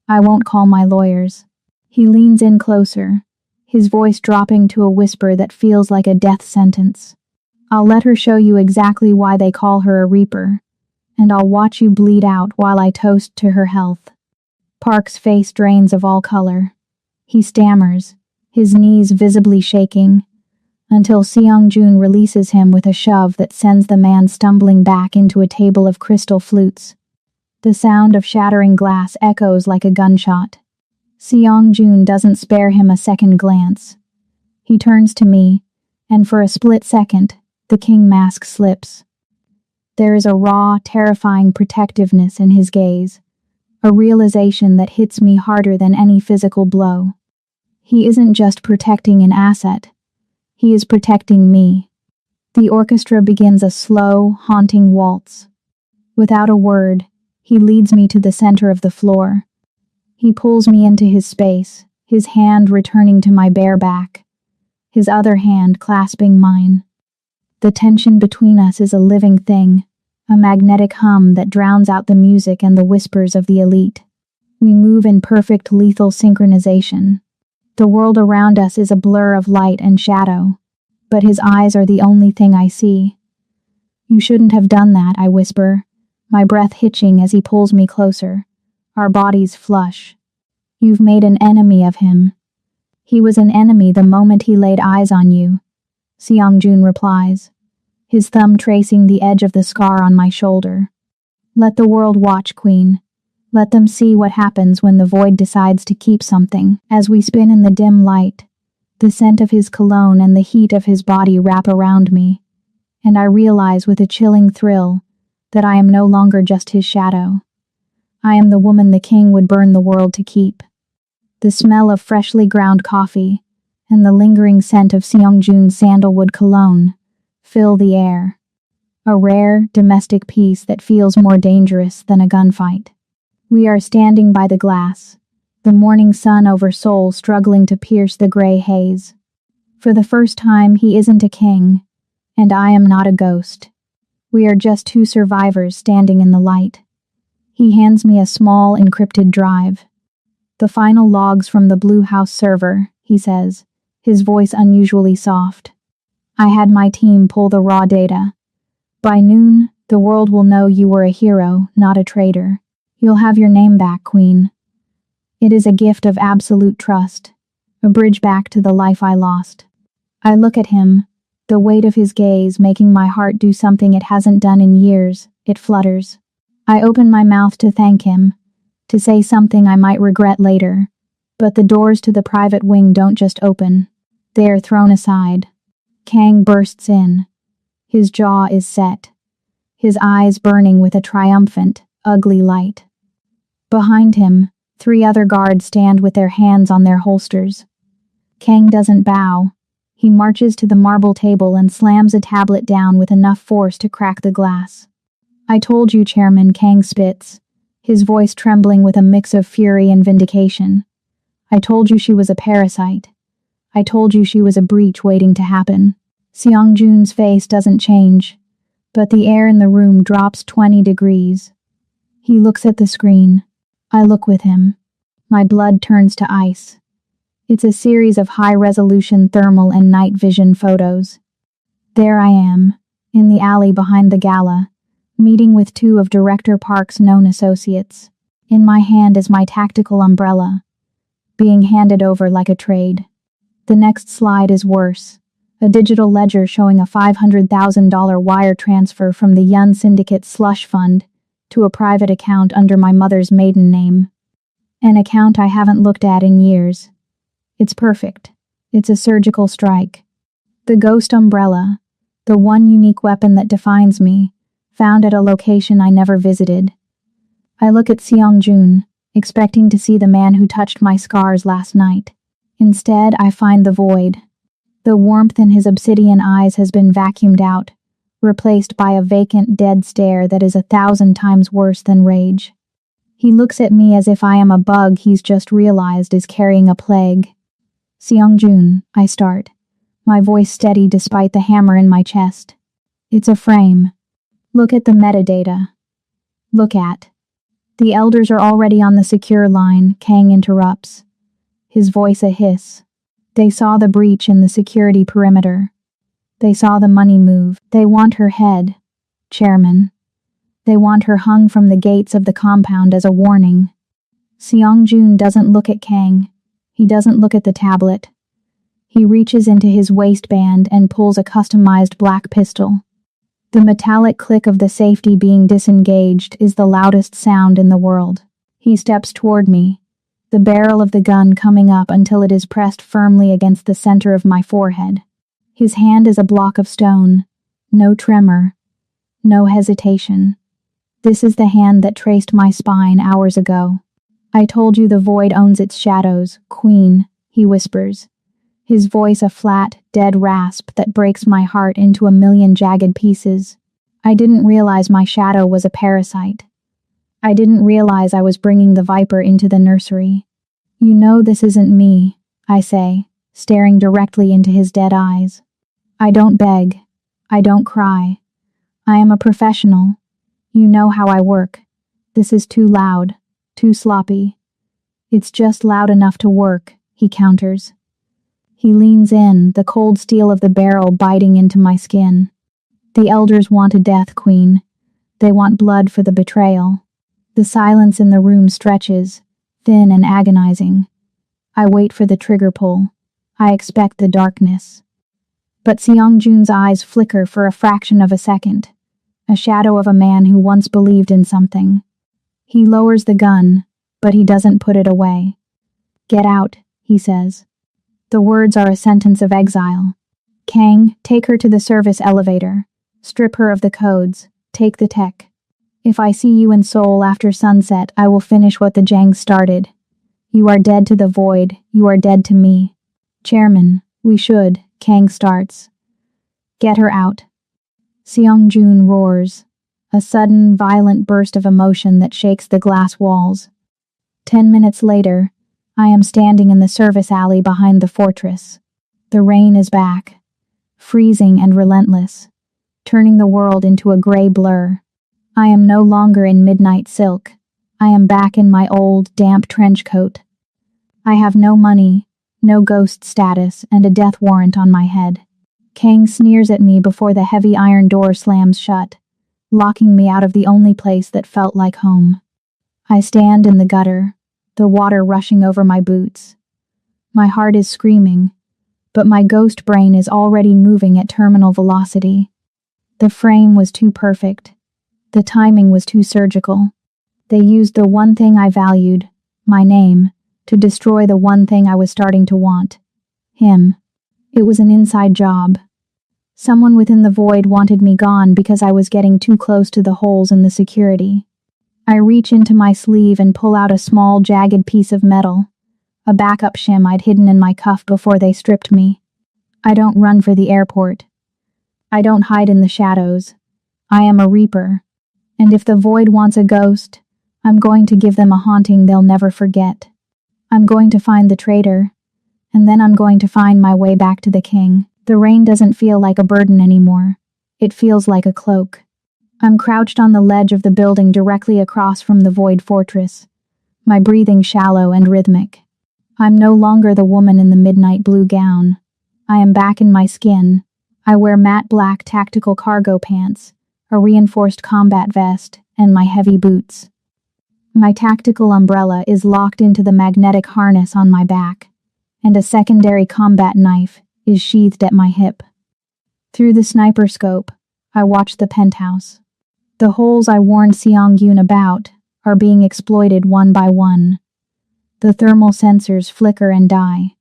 I won't call my lawyers." He leans in closer, his voice dropping to a whisper that feels like a death sentence. "I'll let her show you exactly why they call her a Reaper, and I'll watch you bleed out while I toast to her health." Park's face drains of all color. He stammers, his knees visibly shaking, until Seong-jun releases him with a shove that sends the man stumbling back into a table of crystal flutes. The sound of shattering glass echoes like a gunshot. Seong-jun doesn't spare him a second glance. He turns to me, and for a split second, the king mask slips. There is a raw, terrifying protectiveness in his gaze, a realization that hits me harder than any physical blow. He isn't just protecting an asset. He is protecting me. The orchestra begins a slow, haunting waltz. Without a word, he leads me to the center of the floor. He pulls me into his space, his hand returning to my bare back. his other hand clasping mine. The tension between us is a living thing, a magnetic hum that drowns out the music and the whispers of the elite. We move in perfect lethal synchronization. The world around us is a blur of light and shadow, but his eyes are the only thing I see. You shouldn't have done that, I whisper, my breath hitching as he pulls me closer. Our bodies flush. You've made an enemy of him. He was an enemy the moment he laid eyes on you, Seong-jun replies, his thumb tracing the edge of the scar on my shoulder. Let the world watch, Queen. Let them see what happens when the void decides to keep something. As we spin in the dim light, the scent of his cologne and the heat of his body wrap around me, and I realize with a chilling thrill that I am no longer just his shadow. I am the woman the king would burn the world to keep. The smell of freshly ground coffee and the lingering scent of Seong-jun's sandalwood cologne fill the air. A rare, domestic peace that feels more dangerous than a gunfight. We are standing by the glass, the morning sun over Seoul struggling to pierce the gray haze. For the first time, he isn't a king, and I am not a ghost. We are just two survivors standing in the light. He hands me a small, encrypted drive. The final logs from the Blue House server, he says, his voice unusually soft. I had my team pull the raw data. By noon, the world will know you were a hero, not a traitor. You'll have your name back, Queen. It is a gift of absolute trust, a bridge back to the life I lost. I look at him, the weight of his gaze making my heart do something it hasn't done in years. It flutters. I open my mouth to thank him, to say something I might regret later, but the doors to the private wing don't just open. They are thrown aside. Kang bursts in. His jaw is set, his eyes burning with a triumphant, ugly light. Behind him, 3 other guards stand with their hands on their holsters. Kang doesn't bow. He marches to the marble table and slams a tablet down with enough force to crack the glass. I told you, Chairman, Kang spits, his voice trembling with a mix of fury and vindication. I told you she was a parasite. I told you she was a breach waiting to happen. Seong-jun's face doesn't change, but the air in the room drops 20 degrees. He looks at the screen. I look with him. My blood turns to ice. It's a series of high-resolution thermal and night vision photos. There I am, in the alley behind the gala, meeting with 2 of Director Park's known associates. In my hand is my tactical umbrella, being handed over like a trade. The next slide is worse. A digital ledger showing a $500,000 wire transfer from the Yun Syndicate slush fund to a private account under my mother's maiden name. An account I haven't looked at in years. It's perfect. It's a surgical strike. The ghost umbrella, the one unique weapon that defines me, found at a location I never visited. I look at Seong-jun, expecting to see the man who touched my scars last night. Instead, I find the void. The warmth in his obsidian eyes has been vacuumed out, replaced by a vacant, dead stare that is 1,000 times worse than rage. He looks at me as if I am a bug he's just realized is carrying a plague. Seong-jun, I start, my voice steady despite the hammer in my chest. It's a frame. Look at the metadata. Look at. The elders are already on the secure line, Kang interrupts, his voice a hiss. They saw the breach in the security perimeter. They saw the money move. They want her head, Chairman. They want her hung from the gates of the compound as a warning. Seong-jun doesn't look at Kang. He doesn't look at the tablet. He reaches into his waistband and pulls a customized black pistol. The metallic click of the safety being disengaged is the loudest sound in the world. He steps toward me, the barrel of the gun coming up until it is pressed firmly against the center of my forehead. His hand is a block of stone. No tremor. No hesitation. This is the hand that traced my spine hours ago. I told you the void owns its shadows, Queen, he whispers, his voice a flat, dead rasp that breaks my heart into a million jagged pieces. I didn't realize my shadow was a parasite. I didn't realize I was bringing the viper into the nursery. You know this isn't me, I say, staring directly into his dead eyes. I don't beg. I don't cry. I am a professional. You know how I work. This is too loud, too sloppy. It's just loud enough to work, he counters. He leans in, the cold steel of the barrel biting into my skin. The elders want a death, Queen. They want blood for the betrayal. The silence in the room stretches, thin and agonizing. I wait for the trigger pull. I expect the darkness. But Seong-jun's eyes flicker for a fraction of a second. A shadow of a man who once believed in something. He lowers the gun, but he doesn't put it away. Get out, he says. The words are a sentence of exile. Kang, take her to the service elevator. Strip her of the codes. Take the tech. If I see you in Seoul after sunset, I will finish what the Jangs started. You are dead to the void. You are dead to me. Chairman, we should, Kang starts. Get her out. Seong-jun roars. A sudden, violent burst of emotion that shakes the glass walls. 10 minutes later, I am standing in the service alley behind the fortress. The rain is back, freezing and relentless, turning the world into a gray blur. I am no longer in midnight silk. I am back in my old, damp trench coat. I have no money, no ghost status, and a death warrant on my head. Kang sneers at me before the heavy iron door slams shut, locking me out of the only place that felt like home. I stand in the gutter, the water rushing over my boots. My heart is screaming, but my ghost brain is already moving at terminal velocity. The frame was too perfect. The timing was too surgical. They used the one thing I valued, my name, to destroy the one thing I was starting to want. Him. It was an inside job. Someone within the void wanted me gone because I was getting too close to the holes in the security. I reach into my sleeve and pull out a small, jagged piece of metal, a backup shim I'd hidden in my cuff before they stripped me. I don't run for the airport. I don't hide in the shadows. I am a reaper. And if the void wants a ghost, I'm going to give them a haunting they'll never forget. I'm going to find the traitor, and then I'm going to find my way back to the king. The rain doesn't feel like a burden anymore. It feels like a cloak. I'm crouched on the ledge of the building directly across from the void fortress, my breathing shallow and rhythmic. I'm no longer the woman in the midnight blue gown. I am back in my skin. I wear matte black tactical cargo pants, a reinforced combat vest, and my heavy boots. My tactical umbrella is locked into the magnetic harness on my back, and a secondary combat knife is sheathed at my hip. Through the sniper scope, I watch the penthouse. The holes I warned Seong-jun about are being exploited one by one. The thermal sensors flicker and die.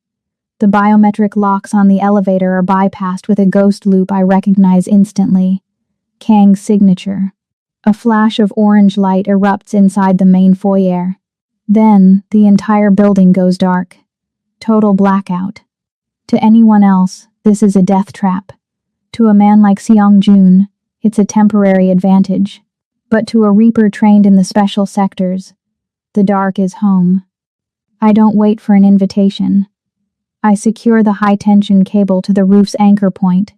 The biometric locks on the elevator are bypassed with a ghost loop I recognize instantly. Kang's signature. A flash of orange light erupts inside the main foyer. Then, the entire building goes dark. Total blackout. To anyone else, this is a death trap. To a man like Seong-jun, it's a temporary advantage. But to a reaper trained in the special sectors, the dark is home. I don't wait for an invitation. I secure the high-tension cable to the roof's anchor point,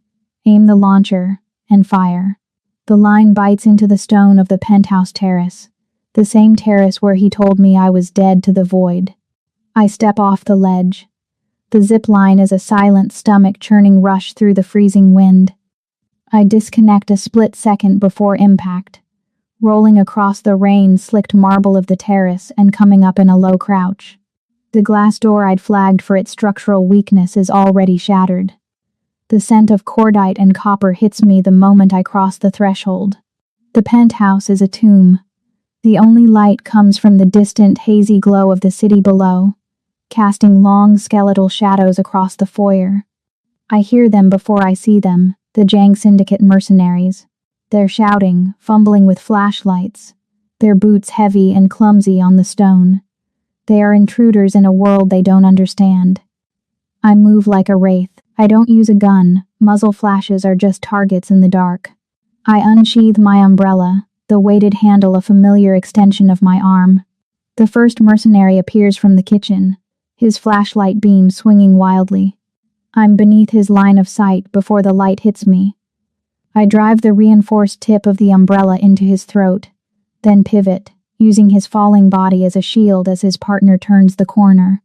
aim the launcher, and fire. The line bites into the stone of the penthouse terrace, the same terrace where he told me I was dead to the void. I step off the ledge. The zip line is a silent stomach-churning rush through the freezing wind. I disconnect a split second before impact, rolling across the rain-slicked marble of the terrace and coming up in a low crouch. The glass door I'd flagged for its structural weakness is already shattered. The scent of cordite and copper hits me the moment I cross the threshold. The penthouse is a tomb. The only light comes from the distant, hazy glow of the city below, casting long, skeletal shadows across the foyer. I hear them before I see them, the Jang Syndicate mercenaries. They're shouting, fumbling with flashlights, their boots heavy and clumsy on the stone. They are intruders in a world they don't understand. I move like a wraith. I don't use a gun. Muzzle flashes are just targets in the dark. I unsheath my umbrella, the weighted handle a familiar extension of my arm. The first mercenary appears from the kitchen, his flashlight beam swinging wildly. I'm beneath his line of sight before the light hits me. I drive the reinforced tip of the umbrella into his throat, then pivot, using his falling body as a shield as his partner turns the corner.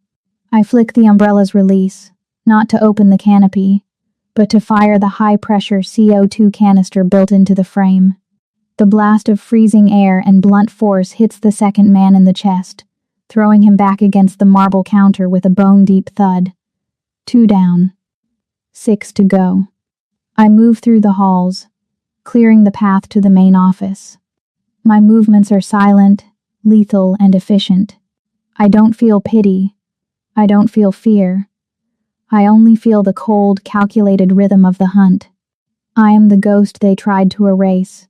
I flick the umbrella's release, not to open the canopy, but to fire the high-pressure CO2 canister built into the frame. The blast of freezing air and blunt force hits the second man in the chest, throwing him back against the marble counter with a bone-deep thud. 2 down. 6 to go. I move through the halls, clearing the path to the main office. My movements are silent, lethal, and efficient. I don't feel pity. I don't feel fear. I only feel the cold, calculated rhythm of the hunt. I am the ghost they tried to erase,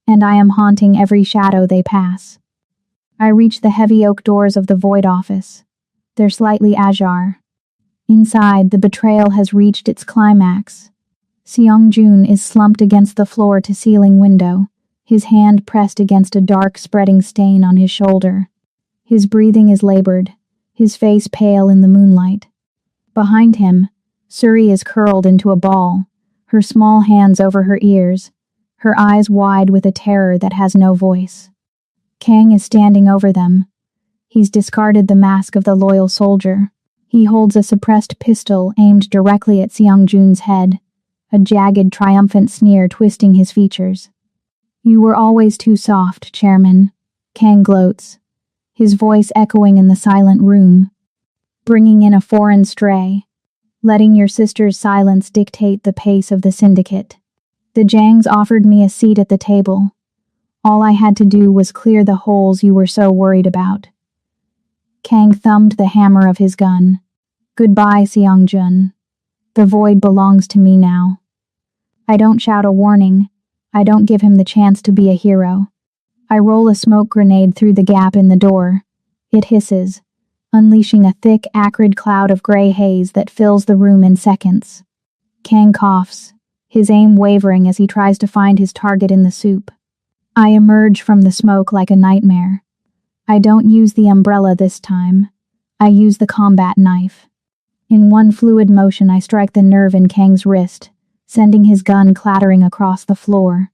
and I am haunting every shadow they pass. I reach the heavy oak doors of the void office. They're slightly ajar. Inside, the betrayal has reached its climax. Seong-jun is slumped against the floor-to-ceiling window, his hand pressed against a dark, spreading stain on his shoulder. His breathing is labored, his face pale in the moonlight. Behind him, Suri is curled into a ball, her small hands over her ears, her eyes wide with a terror that has no voice. Kang is standing over them. He's discarded the mask of the loyal soldier. He holds a suppressed pistol aimed directly at Seong-jun's head, a jagged, triumphant sneer twisting his features. "You were always too soft, Chairman," Kang gloats, his voice echoing in the silent room. "Bringing in a foreign stray, letting your sister's silence dictate the pace of the syndicate. The Jangs offered me a seat at the table. All I had to do was clear the holes you were so worried about." Kang thumbed the hammer of his gun. "Goodbye, Seong-jun. The void belongs to me now." I don't shout a warning. I don't give him the chance to be a hero. I roll a smoke grenade through the gap in the door. It hisses, unleashing a thick, acrid cloud of gray haze that fills the room in seconds. Kang coughs, his aim wavering as he tries to find his target in the soup. I emerge from the smoke like a nightmare. I don't use the umbrella this time. I use the combat knife. In one fluid motion, I strike the nerve in Kang's wrist, sending his gun clattering across the floor.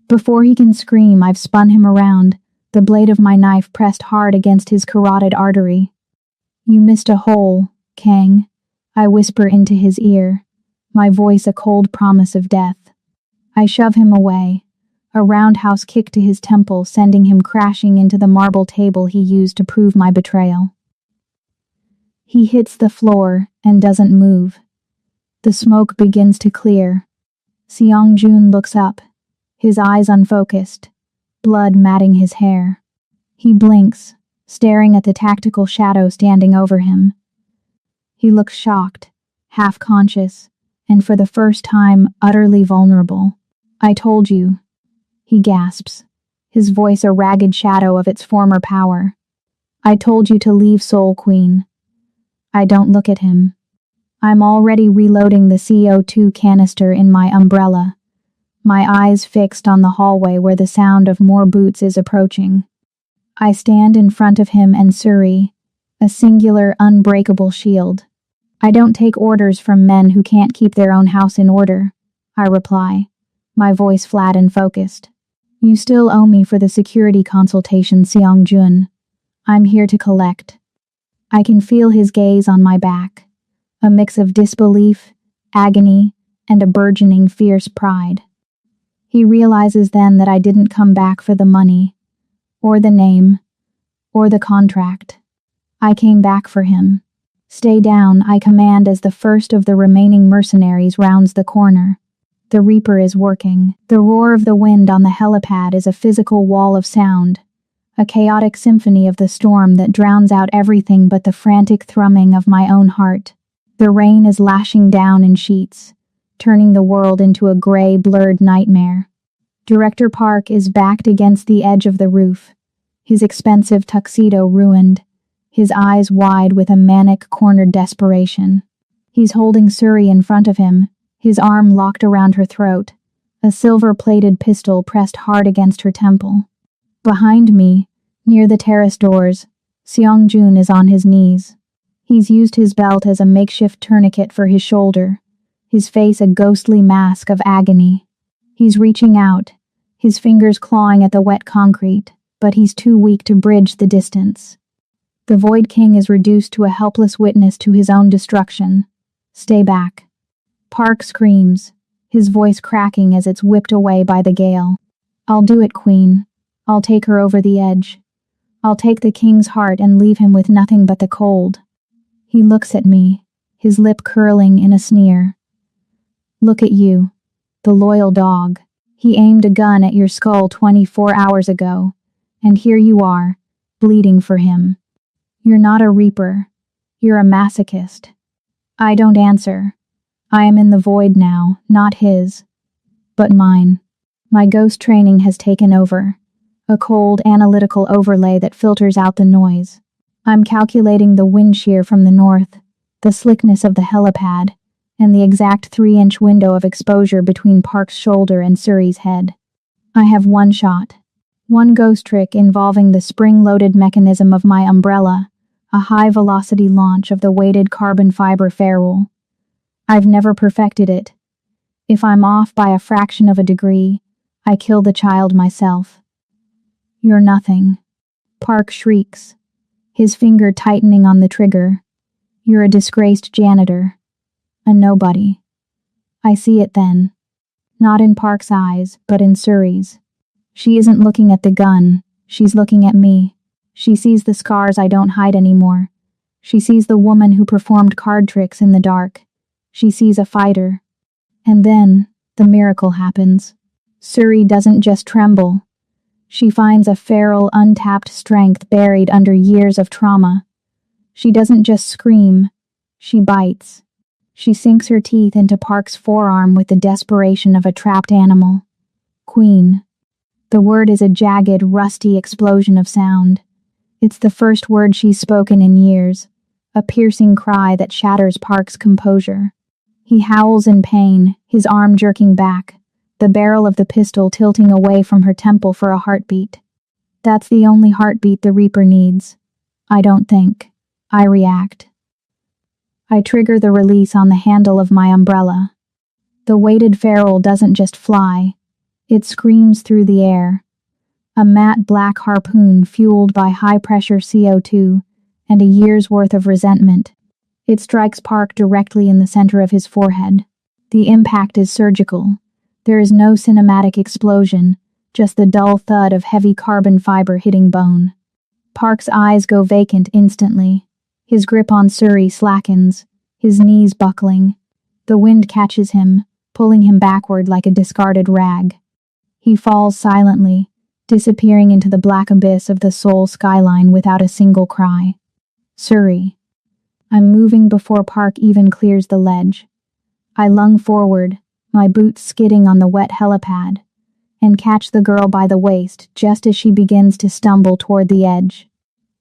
Before he can scream, I've spun him around, the blade of my knife pressed hard against his carotid artery. "You missed a hole, Kang," I whisper into his ear, my voice a cold promise of death. I shove him away, a roundhouse kick to his temple, sending him crashing into the marble table he used to prove my betrayal. He hits the floor and doesn't move. The smoke begins to clear. Seong-jun looks up, his eyes unfocused, blood matting his hair. He blinks, staring at the tactical shadow standing over him. He looks shocked, half-conscious, and for the first time, utterly vulnerable. "I told you," he gasps, his voice a ragged shadow of its former power. "I told you to leave, Soul Queen." I don't look at him. I'm already reloading the CO2 canister in my umbrella, my eyes fixed on the hallway where the sound of more boots is approaching. I stand in front of him and Suri, a singular, unbreakable shield. "I don't take orders from men who can't keep their own house in order," I reply, my voice flat and focused. "You still owe me for the security consultation, Seong-jun. I'm here to collect." I can feel his gaze on my back, a mix of disbelief, agony, and a burgeoning fierce pride. He realizes then that I didn't come back for the money, or the name, or the contract. I came back for him. "Stay down," I command as the first of the remaining mercenaries rounds the corner. The Reaper is working. The roar of the wind on the helipad is a physical wall of sound, a chaotic symphony of the storm that drowns out everything but the frantic thrumming of my own heart. The rain is lashing down in sheets, turning the world into a gray, blurred nightmare. Director Park is backed against the edge of the roof, his expensive tuxedo ruined, his eyes wide with a manic, cornered desperation. He's holding Suri in front of him, his arm locked around her throat, a silver-plated pistol pressed hard against her temple. Behind me, near the terrace doors, Seong-jun is on his knees. He's used his belt as a makeshift tourniquet for his shoulder, his face a ghostly mask of agony. He's reaching out, his fingers clawing at the wet concrete, but he's too weak to bridge the distance. The Void King is reduced to a helpless witness to his own destruction. Stay back. Park screams, his voice cracking as it's whipped away by the gale. I'll do it, Queen. I'll take her over the edge. I'll take the king's heart and leave him with nothing but the cold. He looks at me, his lip curling in a sneer. Look at you, the loyal dog. He aimed a gun at your skull 24 hours ago, and here you are, bleeding for him. You're not a reaper. You're a masochist. I don't answer. I am in the void now, not his, but mine. My ghost training has taken over, a cold, analytical overlay that filters out the noise. I'm calculating the wind shear from the north, the slickness of the helipad, and the exact 3-inch window of exposure between Park's shoulder and Suri's head. I have one shot. One ghost trick involving the spring-loaded mechanism of my umbrella, a high-velocity launch of the weighted carbon fiber ferrule. I've never perfected it. If I'm off by a fraction of a degree, I kill the child myself. You're nothing. Park shrieks, his finger tightening on the trigger. You're a disgraced janitor. A nobody. I see it then. Not in Park's eyes, but in Suri's. She isn't looking at the gun, she's looking at me. She sees the scars I don't hide anymore. She sees the woman who performed card tricks in the dark. She sees a fighter. And then, the miracle happens. Suri doesn't just tremble. She finds a feral, untapped strength buried under years of trauma. She doesn't just scream. She bites. She sinks her teeth into Park's forearm with the desperation of a trapped animal. Queen. The word is a jagged, rusty explosion of sound. It's the first word she's spoken in years, a piercing cry that shatters Park's composure. He howls in pain, his arm jerking back, the barrel of the pistol tilting away from her temple for a heartbeat. That's the only heartbeat the Reaper needs. I don't think. I react. I trigger the release on the handle of my umbrella. The weighted ferrule doesn't just fly. It screams through the air. A matte black harpoon fueled by high-pressure CO2 and a year's worth of resentment. It strikes Park directly in the center of his forehead. The impact is surgical. There is no cinematic explosion, just the dull thud of heavy carbon fiber hitting bone. Park's eyes go vacant instantly. His grip on Suri slackens, his knees buckling. The wind catches him, pulling him backward like a discarded rag. He falls silently, disappearing into the black abyss of the soul skyline without a single cry. Suri. I'm moving before Park even clears the ledge. I lung forward, my boots skidding on the wet helipad, and catch the girl by the waist just as she begins to stumble toward the edge.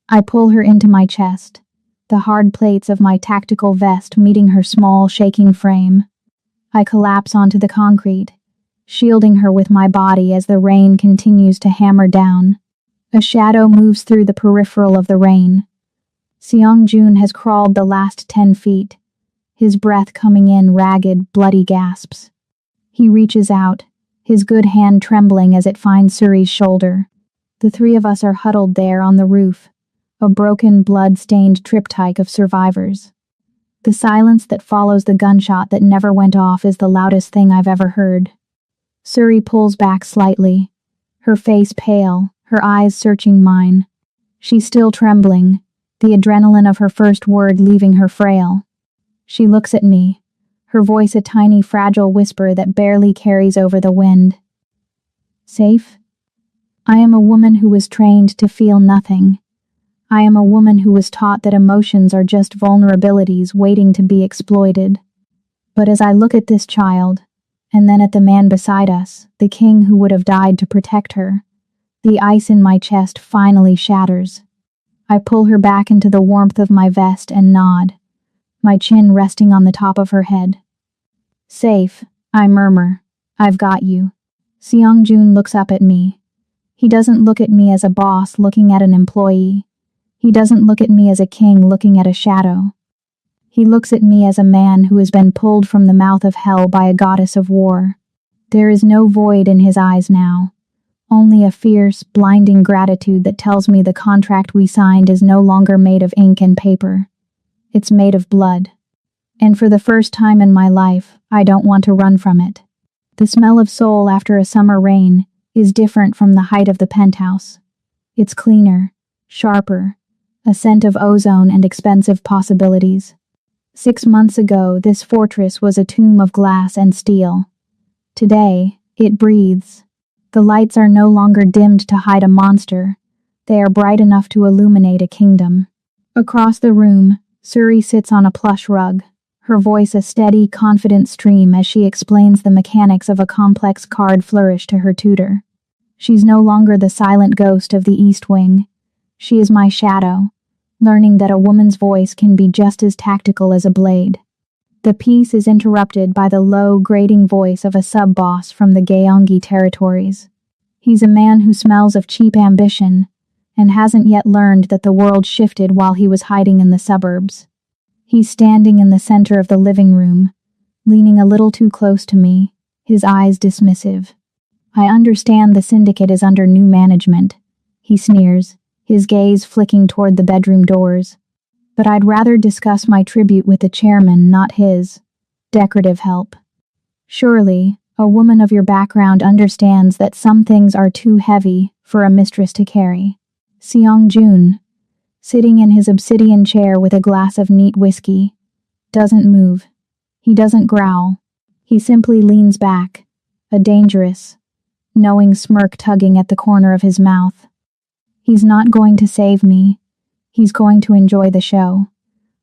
I pull her into my chest, the hard plates of my tactical vest meeting her small, shaking frame. I collapse onto the concrete, shielding her with my body as the rain continues to hammer down. A shadow moves through the peripheral of the rain. Seong-jun has crawled the last 10 feet, his breath coming in ragged, bloody gasps. He reaches out, his good hand trembling as it finds Suri's shoulder. The three of us are huddled there on the roof, a broken, blood-stained triptych of survivors. The silence that follows the gunshot that never went off is the loudest thing I've ever heard. Suri pulls back slightly, her face pale, her eyes searching mine. She's still trembling, the adrenaline of her first word leaving her frail. She looks at me, her voice a tiny, fragile whisper that barely carries over the wind. Safe? I am a woman who was trained to feel nothing. I am a woman who was taught that emotions are just vulnerabilities waiting to be exploited. But as I look at this child, and then at the man beside us, the king who would have died to protect her, the ice in my chest finally shatters. I pull her back into the warmth of my vest and nod, my chin resting on the top of her head. Safe, I murmur. I've got you. Seong-jun looks up at me. He doesn't look at me as a boss looking at an employee. He doesn't look at me as a king looking at a shadow. He looks at me as a man who has been pulled from the mouth of hell by a goddess of war. There is no void in his eyes now, only a fierce, blinding gratitude that tells me the contract we signed is no longer made of ink and paper. It's made of blood. And for the first time in my life, I don't want to run from it. The smell of soul after a summer rain is different from the height of the penthouse. It's cleaner, sharper, a scent of ozone and expensive possibilities. 6 months ago, this fortress was a tomb of glass and steel. Today, it breathes. The lights are no longer dimmed to hide a monster. They are bright enough to illuminate a kingdom. Across the room, Suri sits on a plush rug, her voice a steady, confident stream as she explains the mechanics of a complex card flourish to her tutor. She's no longer the silent ghost of the East Wing. She is my shadow, learning that a woman's voice can be just as tactical as a blade. The piece is interrupted by the low, grating voice of a sub-boss from the Gyeonggi territories. He's a man who smells of cheap ambition and hasn't yet learned that the world shifted while he was hiding in the suburbs. He's standing in the center of the living room, leaning a little too close to me, his eyes dismissive. I understand the syndicate is under new management, he sneers, his gaze flicking toward the bedroom doors. But I'd rather discuss my tribute with the chairman, not his decorative help. Surely, a woman of your background understands that some things are too heavy for a mistress to carry. Seong-jun, sitting in his obsidian chair with a glass of neat whiskey, doesn't move. He doesn't growl. He simply leans back, a dangerous, knowing smirk tugging at the corner of his mouth. He's not going to save me. He's going to enjoy the show.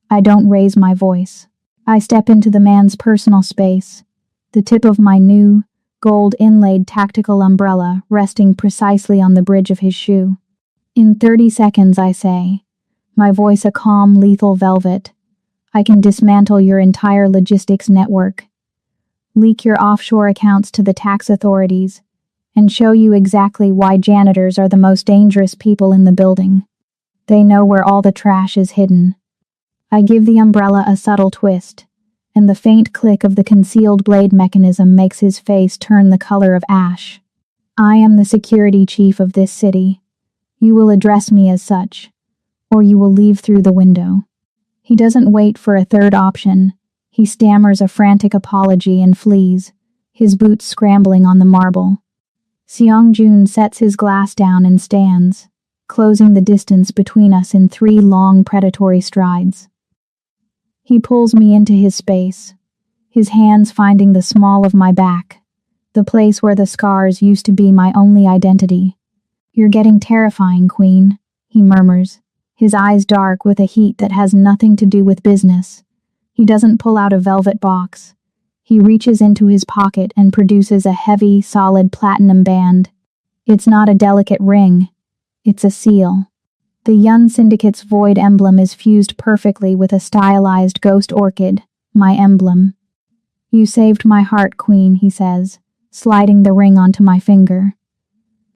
I don't raise my voice. I step into the man's personal space, the tip of my new, gold-inlaid tactical umbrella resting precisely on the bridge of his shoe. In 30 seconds, I say, my voice a calm, lethal velvet, I can dismantle your entire logistics network, leak your offshore accounts to the tax authorities, and show you exactly why janitors are the most dangerous people in the building. They know where all the trash is hidden. I give the umbrella a subtle twist, and the faint click of the concealed blade mechanism makes his face turn the color of ash. I am the security chief of this city. You will address me as such, or you will leave through the window. He doesn't wait for a third option. He stammers a frantic apology and flees, his boots scrambling on the marble. Seong-jun sets his glass down and stands, closing the distance between us in 3 long predatory strides. He pulls me into his space, his hands finding the small of my back, the place where the scars used to be my only identity. You're getting terrifying, Queen, he murmurs, his eyes dark with a heat that has nothing to do with business. He doesn't pull out a velvet box. He reaches into his pocket and produces a heavy, solid platinum band. It's not a delicate ring. It's a seal. The Yun Syndicate's void emblem is fused perfectly with a stylized ghost orchid, my emblem. You saved my heart, Queen, he says, sliding the ring onto my finger.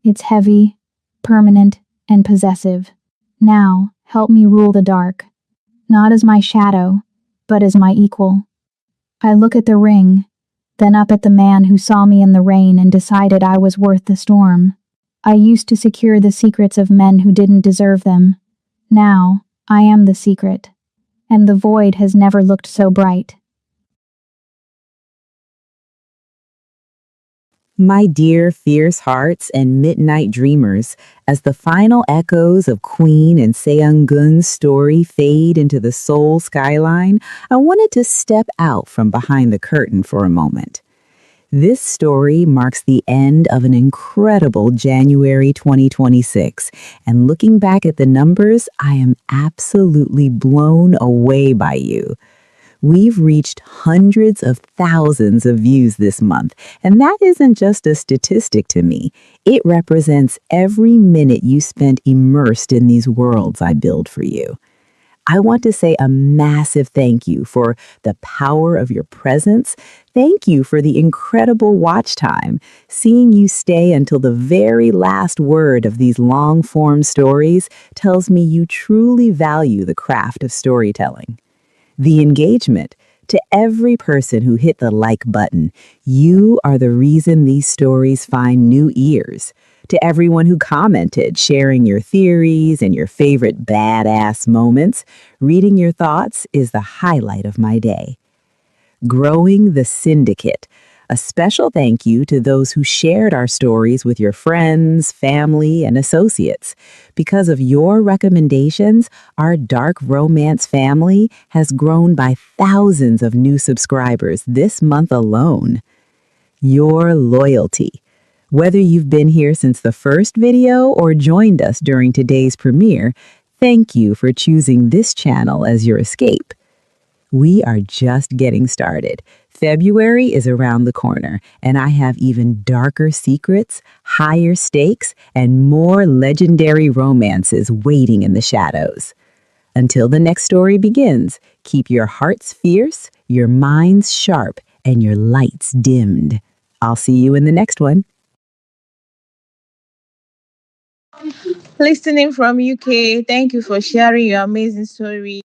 It's heavy, permanent, and possessive. Now, help me rule the dark. Not as my shadow, but as my equal. I look at the ring, then up at the man who saw me in the rain and decided I was worth the storm. I used to secure the secrets of men who didn't deserve them. Now, I am the secret, and the void has never looked so bright. My dear fierce hearts and midnight dreamers, as the final echoes of Queen and Seong-gun's story fade into the Seoul skyline, I wanted to step out from behind the curtain for a moment. This story marks the end of an incredible January 2026, and looking back at the numbers, I am absolutely blown away by you. We've reached hundreds of thousands of views this month, and that isn't just a statistic to me. It represents every minute you spent immersed in these worlds I build for you. I want to say a massive thank you for the power of your presence. Thank you for the incredible watch time. Seeing you stay until the very last word of these long-form stories tells me you truly value the craft of storytelling. the engagement. To every person who hit the like button, you are the reason these stories find new ears. To everyone who commented, sharing your theories and your favorite badass moments, reading your thoughts is the highlight of my day. Growing the Syndicate. A special thank you to those who shared our stories with your friends, family, and associates. Because of your recommendations, our dark romance family has grown by thousands of new subscribers this month alone. Your loyalty. Whether you've been here since the first video or joined us during today's premiere, thank you for choosing this channel as your escape. We are just getting started. February is around the corner, and I have even darker secrets, higher stakes, and more legendary romances waiting in the shadows. Until the next story begins, keep your hearts fierce, your minds sharp, and your lights dimmed. I'll see you in the next one. Listening from UK, thank you for sharing your amazing story.